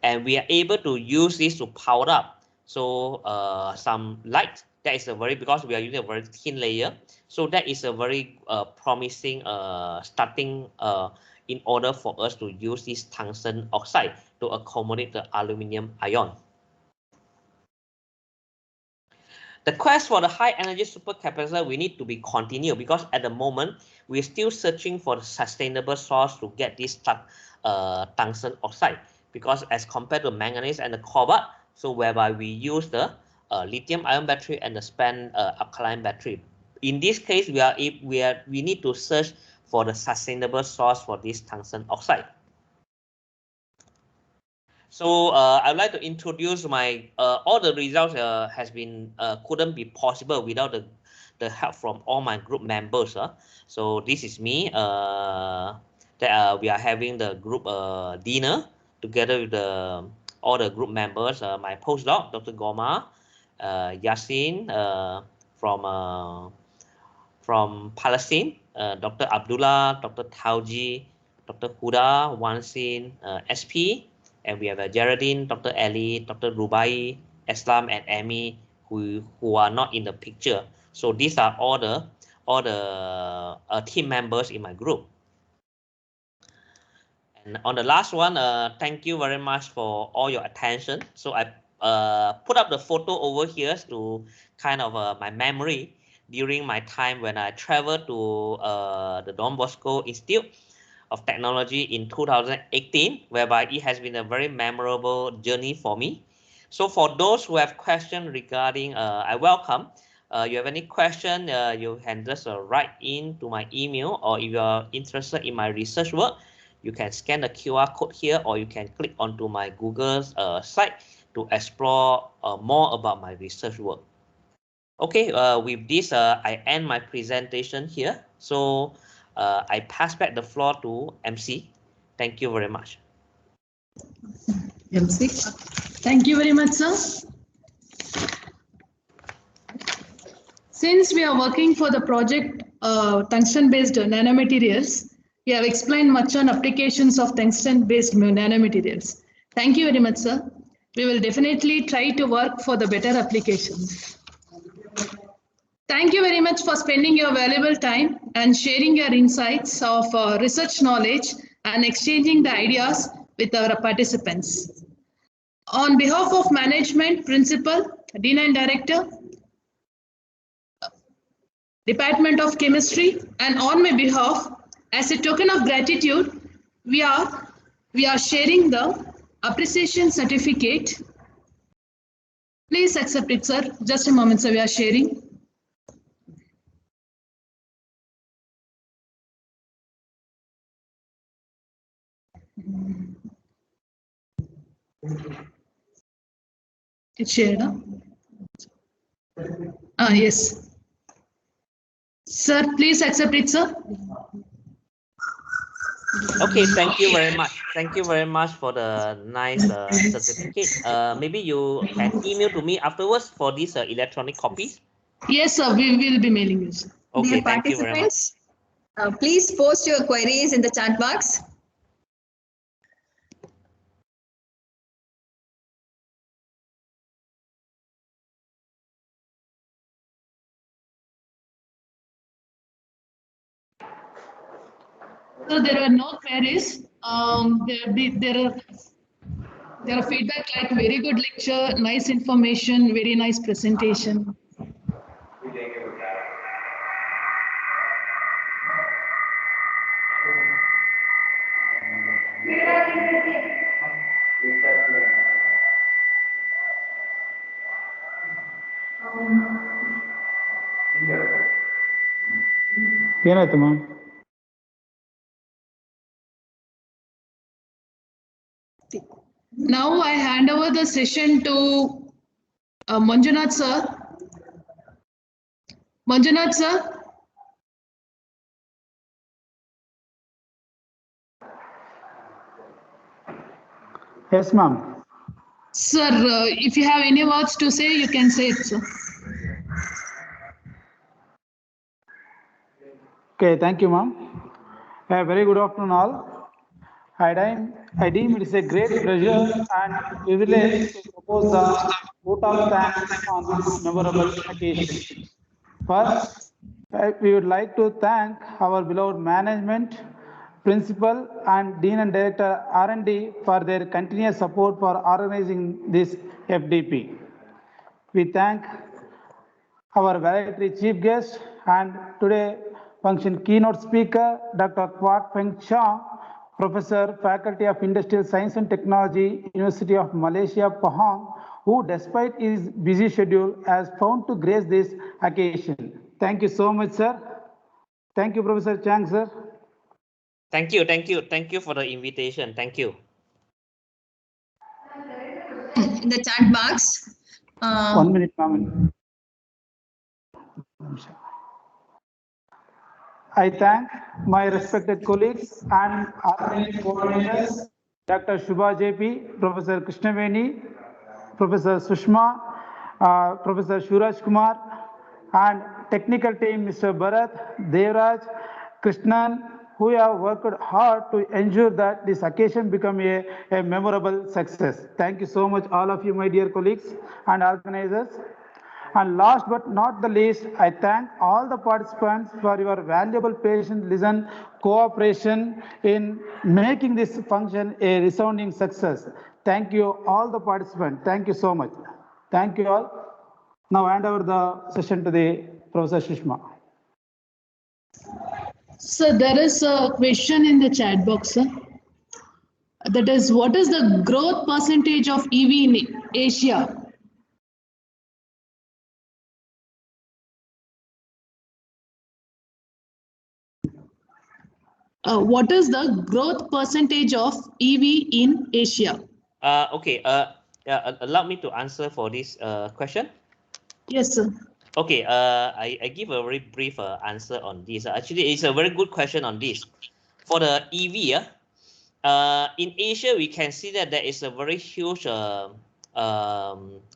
and we are able to use this to power up some light. That is because we are using a very thin layer, so that is a very promising starting in order for us to use this tungsten oxide to accommodate the aluminum ion. The quest for the high energy supercapacitor we need to be continued, because at the moment we're still searching for the sustainable source to get this tungsten oxide, because as compared to manganese and the cobalt, so whereby we use the lithium-ion battery and the spent alkaline battery. In this case, we need to search for the sustainable source for this tungsten oxide. So I'd like to introduce my all the results couldn't be possible without the help from all my group members. So this is me. We are having the group dinner together with all the group members. My postdoc, Dr. Goma, Yasin from Palestine, Dr. Abdullah, Dr. Tauji, Dr. Huda, Wansin, SP, and we have Geraldine, Dr. Ali, Dr. Rubai, Islam, and Amy, who are not in the picture. So these are all the team members in my group. And on the last one, thank you very much for all your attention. So I put up the photo over here to kind of my memory during my time when I traveled to the Don Bosco Institute of Technology in 2018, whereby it has been a very memorable journey for me. So for those who have questions regarding, I welcome. You have any question, you can just write in to my email, or if you are interested in my research work, you can scan the QR code here, or you can click onto my Google site to explore more about my research work. Okay, with this, I end my presentation here. So I pass back the floor to MC. Thank you very much. MC. Thank you very much, sir. Since we are working for the project tungsten-based nanomaterials, we have explained much on applications of tungsten-based nanomaterials. Thank you very much, sir. We will definitely try to work for the better applications. Thank you very much for spending your valuable time and sharing your insights of research knowledge and exchanging the ideas with our participants. On behalf of management, principal, dean and director, Department of Chemistry, and on my behalf, as a token of gratitude, we are sharing the appreciation certificate. Please accept it, sir. Just a moment, sir. We are sharing. It's shared, huh? Yes. Sir, please accept it, sir. Okay, thank you very much. Thank you very much for the nice certificate. Maybe you can email to me afterwards for these electronic copies. Yes, sir. We will be mailing you, sir. Okay, Dear thank you very much. Please post your queries in the chat box. So there are no queries. There are feedback like very good lecture, nice information, very nice presentation. ಏನಾಯ್ತು ma'am? Now I hand over the session to Manjunath sir. Manjunath sir. Yes, ma'am. Sir, if you have any words to say, you can say it, sir. Okay, thank you, ma'am. A very good afternoon, all. I deem it is a great pleasure and privilege to propose the vote of thanks on this memorable occasion. First, we would like to thank our beloved management, principal, and dean and director R&D for their continuous support for organizing this FDP. We thank our valedictory chief guest and today function keynote speaker, Dr. Kwok Feng Chong, Professor, Faculty of Industrial Science and Technology, University of Malaysia, Pahang, who despite his busy schedule has found to grace this occasion. Thank you so much, sir. Thank you, Professor Chang, sir. Thank you for the invitation. Thank you. In the chat box. 1 minute, ma'am. I thank my respected colleagues and organizing coordinators, Dr. Shubha JP, Professor Krishnaveni, Professor Sushma, Professor Shuraj Kumar, and technical team Mr. Bharat, Devraj, Krishnan, who have worked hard to ensure that this occasion become a memorable success. Thank you so much, all of you, my dear colleagues and organizers. And last but not the least, I thank all the participants for your valuable patient listen cooperation in making this function a resounding success. Thank you all the participants. Thank you so much. Thank you all. Now hand over the session to the Professor Sushma. So there is a question in the chat box, sir. That is, what is the growth percentage of EV in Asia? What is the growth percentage of EV in Asia? Okay. Allow me to answer for this question. Yes, sir. Okay. I give a very brief answer on this. Actually, it's a very good question on this. For the EV, in Asia, we can see that there is a very huge the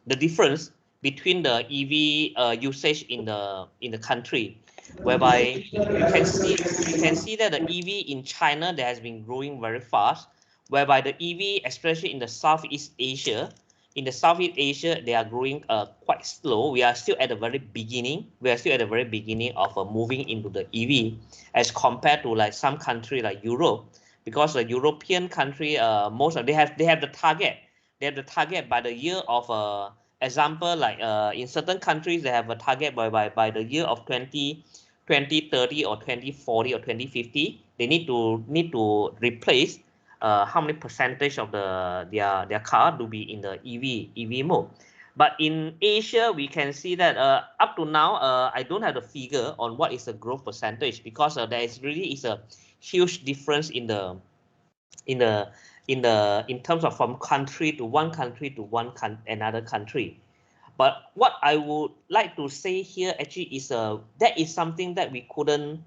difference between the EV usage in the country, whereby we can see that the EV in China that has been growing very fast, whereby the EV, especially in the Southeast Asia, they are growing quite slow. We are still at the very beginning. Of moving into the EV, as compared to like some country like Europe, because the European country, most of they have the target. They have the target by the year of example, like in certain countries they have a target by the year of 2030 or 2040 or 2050. They need to replace how many percentage of their car to be in the EV mode. But in Asia, we can see that up to now, I don't have the figure on what is the growth percentage, because there is really a huge difference in terms of from country to another country. But what I would like to say here actually is that is something that we couldn't.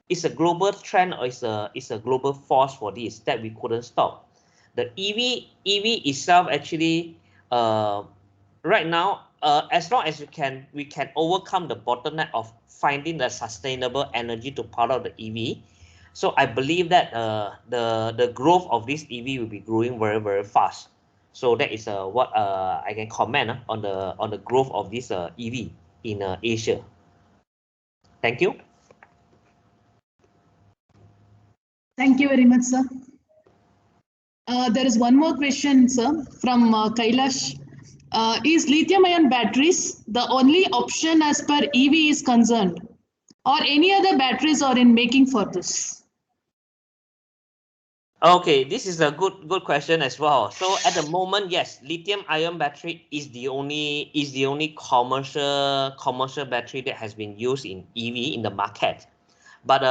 It's a global trend, or it's a global force for this that we couldn't stop. The EV itself actually right now, as long as we can overcome the bottleneck of finding the sustainable energy to power the EV. So I believe that the growth of this EV will be growing very, very fast. So that is what I can comment on the growth of this EV in Asia. Thank you. Thank you very much, sir. There is one more question, sir, from Kailash. Is lithium-ion batteries the only option as per EV is concerned, or any other batteries are in making for this? Okay, this is a good question as well. So at the moment, yes, lithium-ion battery is the only commercial battery that has been used in EV in the market. But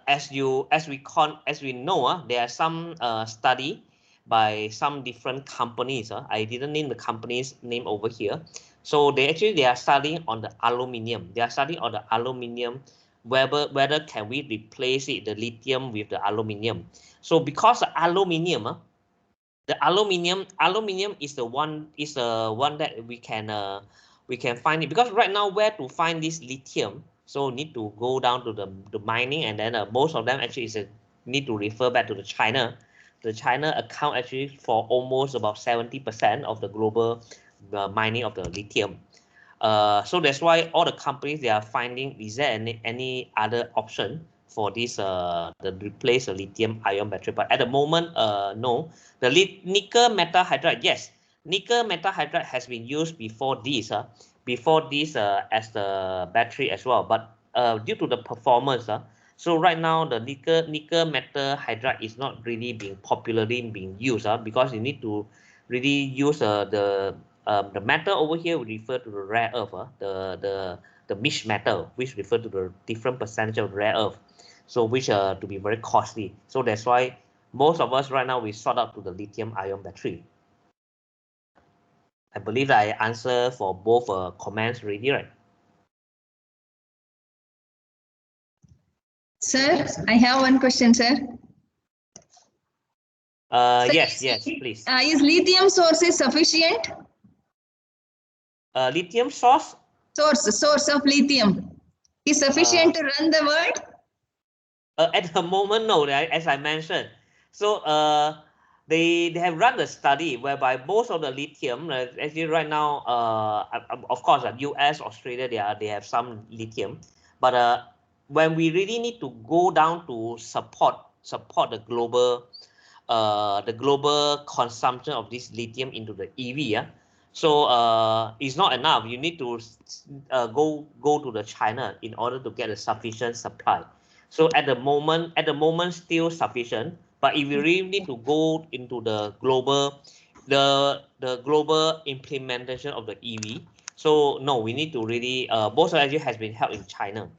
as we know, there are some study by some different companies. I didn't name the company's name over here. So they are studying on the aluminium. They are studying on the aluminium, whether can we replace the lithium with the aluminium. So because the aluminium is the one that we can find it, because right now where to find this lithium, so need to go down to the mining, and then most of them actually need to refer back to the China. The China account actually for almost about 70% of the global mining of the lithium. So that's why all the companies, they are finding, is there any other option for this the replace the lithium-ion battery. But at the moment, no. The nickel metal hydride, yes, nickel metal hydride has been used before this as the battery as well. But due to the performance, so right now the nickel metal hydride is not really popularly being used, because you need to really use the metal over here. We refer to the rare earth, the mixed metal, which refer to the different percentage of rare earth. So which to be very costly. So that's why most of us right now, we sort out to the lithium-ion battery. I believe I answer for both comments already, right? Sir, I have one question, sir. Yes, please. Is lithium source sufficient? Lithium source? Source of lithium is sufficient to run the world? At the moment, no, as I mentioned. So they have run a study whereby most of the lithium, actually right now, of course, US, Australia, they have some lithium, but when we really need to go down to support the global consumption of this lithium into the EV, yeah. So it's not enough. You need to go to the China in order to get a sufficient supply. So at the moment still sufficient. But if you really need to go into the global implementation of the EV, so no, we need to really most of it has been held in China.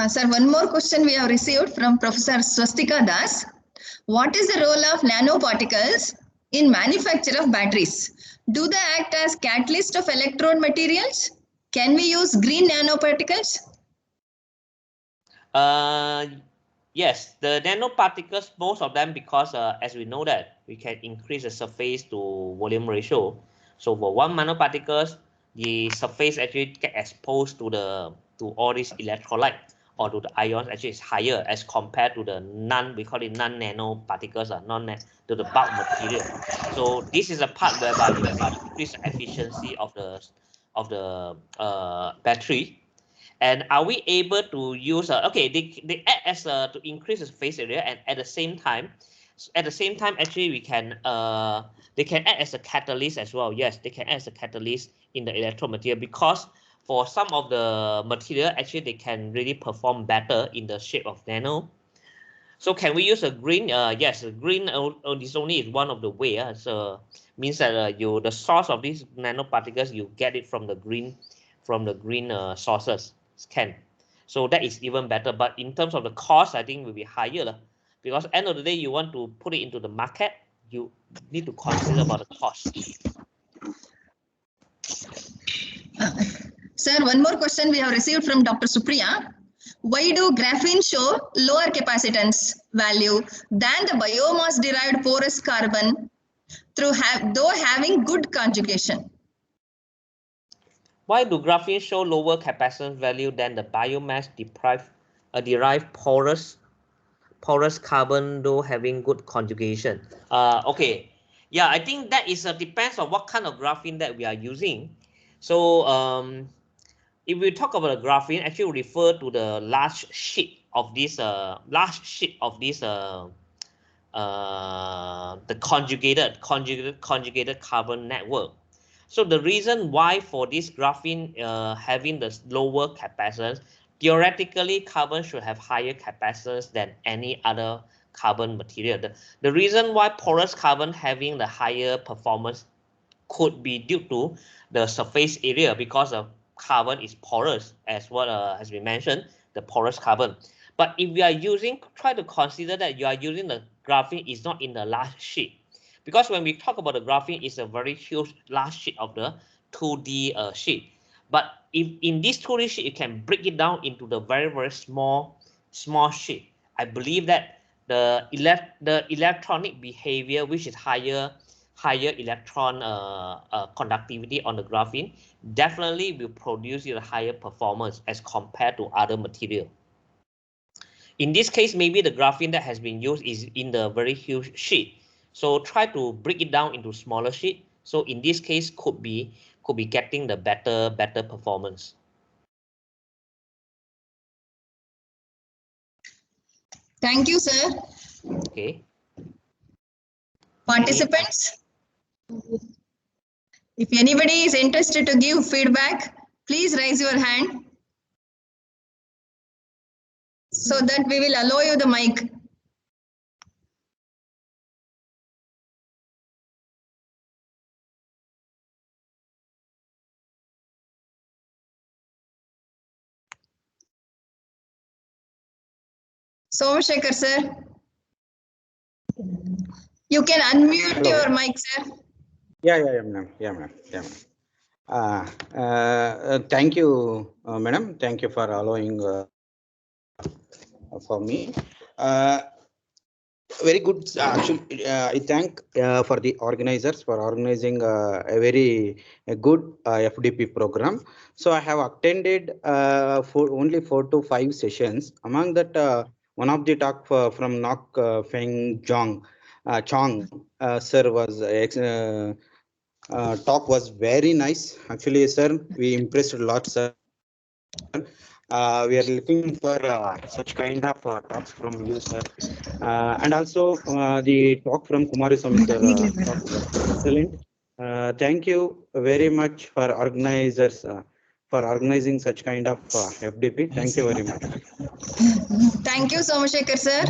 Sir, one more question we have received from Professor Swastika Das. What is the role of nanoparticles in manufacture of batteries? Do they act as catalyst of electrode materials? Can we use green nanoparticles? Yes, the nanoparticles, most of them, because as we know that we can increase the surface to volume ratio. So for one nanoparticles, the surface actually get exposed to all these electrolyte or to the ions actually is higher as compared to the we call it non-nanoparticles, to the bulk material. So this is a part whereby you can increase the efficiency of the battery. And are we able to use okay, they act as to increase the surface area, and at the same time actually we can they can act as a catalyst as well. Yes, they can act as a catalyst in the electrode material, because for some of the material actually they can really perform better in the shape of nano. So can we use a green? Yes, green this only is one of the way. So means that the source of these nanoparticles, you get it from the green sources. Can. So that is even better. But in terms of the cost, I think will be higher, because end of the day you want to put it into the market, you need to consider about the cost. Sir, one more question we have received from Dr. Supriya. Why do graphene show lower capacitance value than the biomass derived porous carbon though having good conjugation? Why do graphene show lower capacitance value than the biomass derived porous carbon though having good conjugation? Okay, yeah, I think that is depends on what kind of graphene that we are using. So if we talk about the graphene, actually refer to the large sheet of this the conjugated carbon network. So the reason why for this graphene having the lower capacitance, theoretically carbon should have higher capacitance than any other carbon material. The reason why porous carbon having the higher performance could be due to the surface area, because of carbon is porous, as what has been mentioned, the porous carbon. But if we are try to consider that you are using the graphene is not in the large sheet, because when we talk about the graphene, it's a very huge large sheet of the 2D sheet. But if in this 2D sheet, you can break it down into the very small sheet. I believe that the electronic behavior, which is higher electron conductivity on the graphene, definitely will produce a higher performance as compared to other material. In this case, maybe the graphene that has been used is in the very huge sheet. So try to break it down into smaller sheet. So in this case, could be getting the better performance. Thank you, sir. Okay. Participants, if anybody is interested to give feedback, please raise your hand so that we will allow you the mic. Somashekar, sir. You can unmute Hello. your mic, sir. Yeah, ma'am. Thank you, madam. Thank you for allowing for me. Very good. Actually, I thank for the organizers for organizing a very good FDP program. So I have attended for only 4 to 5 sessions. Among that, one of the talk from Feng Chong sir was talk was very nice. Actually, sir, we impressed a lot, sir. We are looking for such kind of talks from you, sir. And also the talk from Kumaraswamy sir talk was excellent. Thank you very much for organizers for organizing such kind of FDP. Thank you very much. Thank you, Somashekar sir.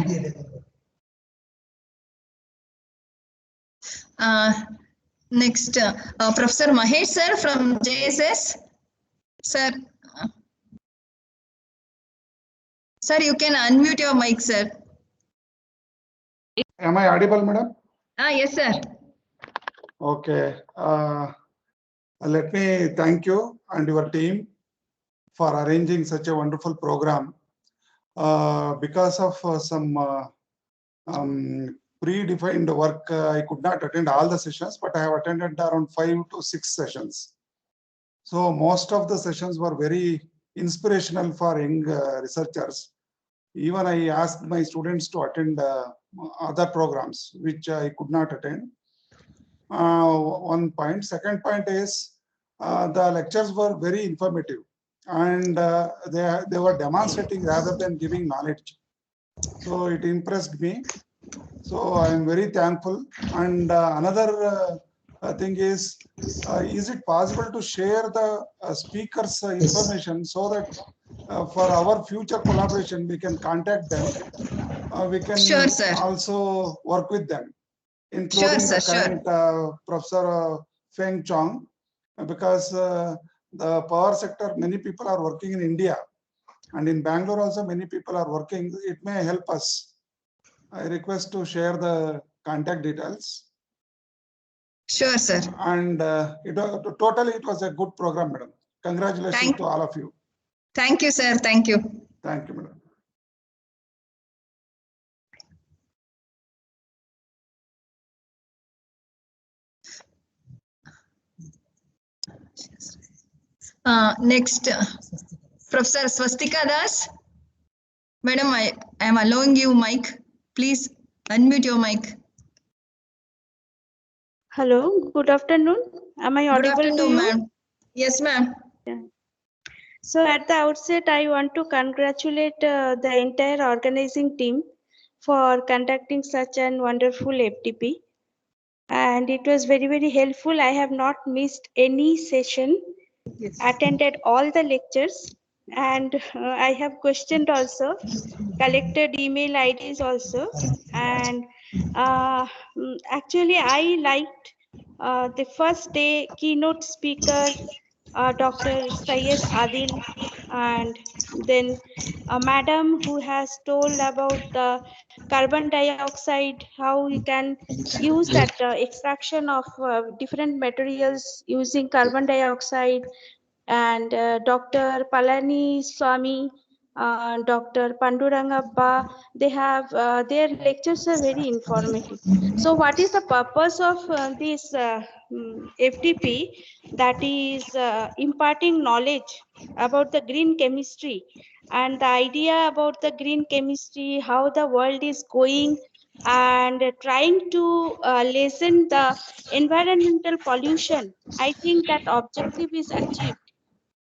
Next, Professor Mahesh sir from JSS. Sir, sir, you can unmute your mic, sir. Am I audible, madam? Yes, sir. Okay. Let me thank you and your team for arranging such a wonderful program. Because of some predefined work, I could not attend all the sessions, but I have attended around 5 to 6 sessions. So most of the sessions were very inspirational for young researchers. Even I asked my students to attend other programs, which I could not attend. One point. Second point is the lectures were very informative, and they were demonstrating rather than giving knowledge. So it impressed me. So I am very thankful. And another thing is it possible to share the speakers' information so that for our future collaboration, we can contact them. We can Sure, sir. also work with them, including Sure, the sir, current Professor Feng Chong, because the power sector, many people are working in India, and in Bangalore also many people are working. It may help us. I request to share the contact details. Sure, sir. And totally it was a good program, madam. Congratulations to all of you. Thank you, sir. Thank you. Thank you, madam. Next, Professor Swastika Das. Madam, I am allowing you mic. Please unmute your mic. Hello, good afternoon. Am I Good audible to afternoon, you? ma'am. Yes, ma'am. So at the outset, I want to congratulate the entire organizing team for conducting such an wonderful FDP. And it was very, very helpful. I have not missed any session, attended all the lectures, and I have questioned also, collected email IDs also. And actually, I liked the first day keynote speaker, Dr. Syed Adil, and then a madam who has told about the carbon dioxide, how we can use that extraction of different materials using carbon dioxide, and Dr. Palani Swami, Dr. Pandurangappa, they have their lectures are very informative. So what is the purpose of this FDP? That is imparting knowledge about the green chemistry and the idea about the green chemistry, how the world is going, and trying to lessen the environmental pollution. I think that objective is achieved,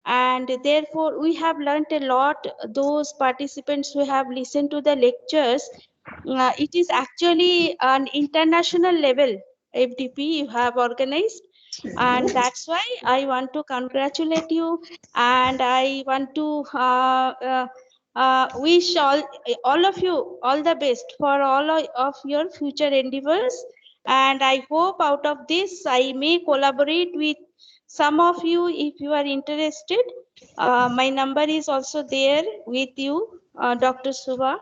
and therefore we have learned a lot. Those participants who have listened to the lectures, it is actually an international level FDP you have organized, and that's why I want to congratulate you, and I want to wish all of you all the best for all of your future endeavors. And I hope out of this I may collaborate with some of you if you are interested. My number is also there with you, Dr. Subha.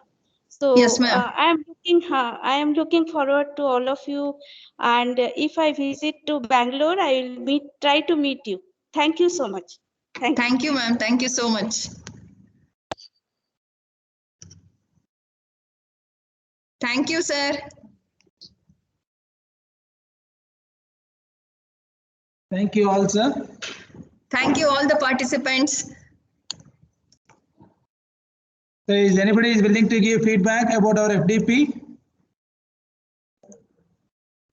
So Yes, ma'am. I am looking forward to all of you. And if I visit to Bangalore, I will try to meet you. Thank you so much. Thank you, ma'am. Thank you so much. Thank you, sir. Thank you all, sir. Thank you all the participants. So is anybody willing to give feedback about our FDP?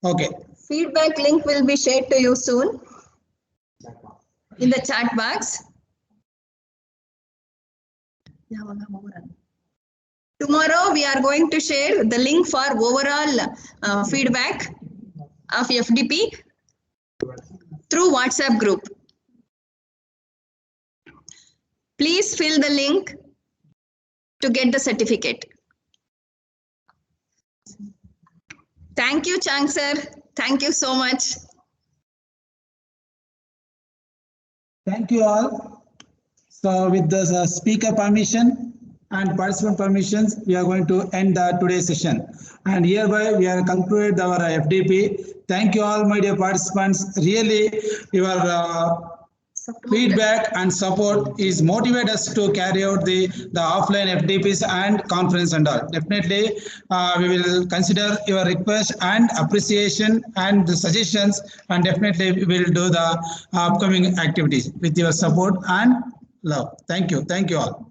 Okay. Feedback link will be shared to you soon in the chat box. Tomorrow we are going to share the link for overall feedback of FDP through WhatsApp group. Please fill the link to get the certificate. Thank you, Chong sir. Thank you so much. Thank you all. So with the speaker permission and participant permissions, we are going to end today's session. And hereby we are concluded our FDP. Thank you all, my dear participants. Really, your feedback and support is motivate us to carry out the offline FDPs and conference and all. Definitely, we will consider your request and appreciation and the suggestions, and definitely we will do the upcoming activities with your support and love. Thank you. Thank you all.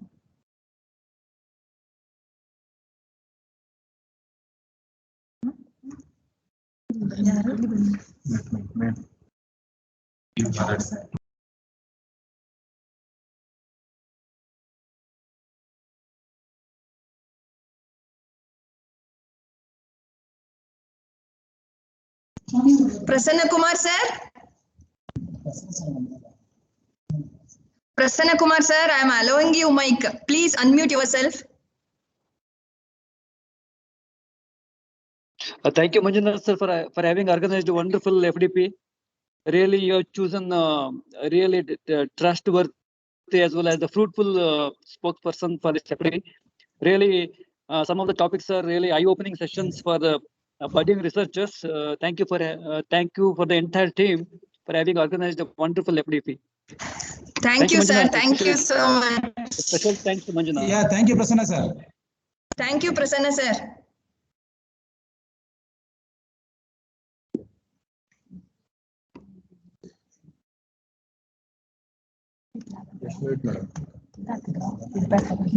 Prasanna Kumar sir. Prasanna Kumar sir, I am allowing you mic. Please unmute yourself. Thank you, Manjunath sir, for having organized a wonderful FDP. Really, you have chosen really trustworthy as well as the fruitful spokesperson for this FDP. Really, some of the topics are really eye-opening sessions for the budding researchers. Thank you for the entire team for having organized a wonderful FDP. Thank you, sir. Manjunath. Thank you so much. Special thanks to Manjunath. Yeah, thank you, Prasanna sir. Thank you, Prasanna sir.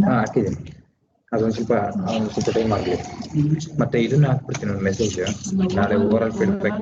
ಹಾಕಿದೆ ಅದೊಂದು ಸ್ವಲ್ಪ time ಆಗಲಿ ಮತ್ತೆ ಇದನ್ನ ಹಾಕ್ಬಿಡ್ತೀನಿ ಒಂದು message ನಾಳೆ over all feedback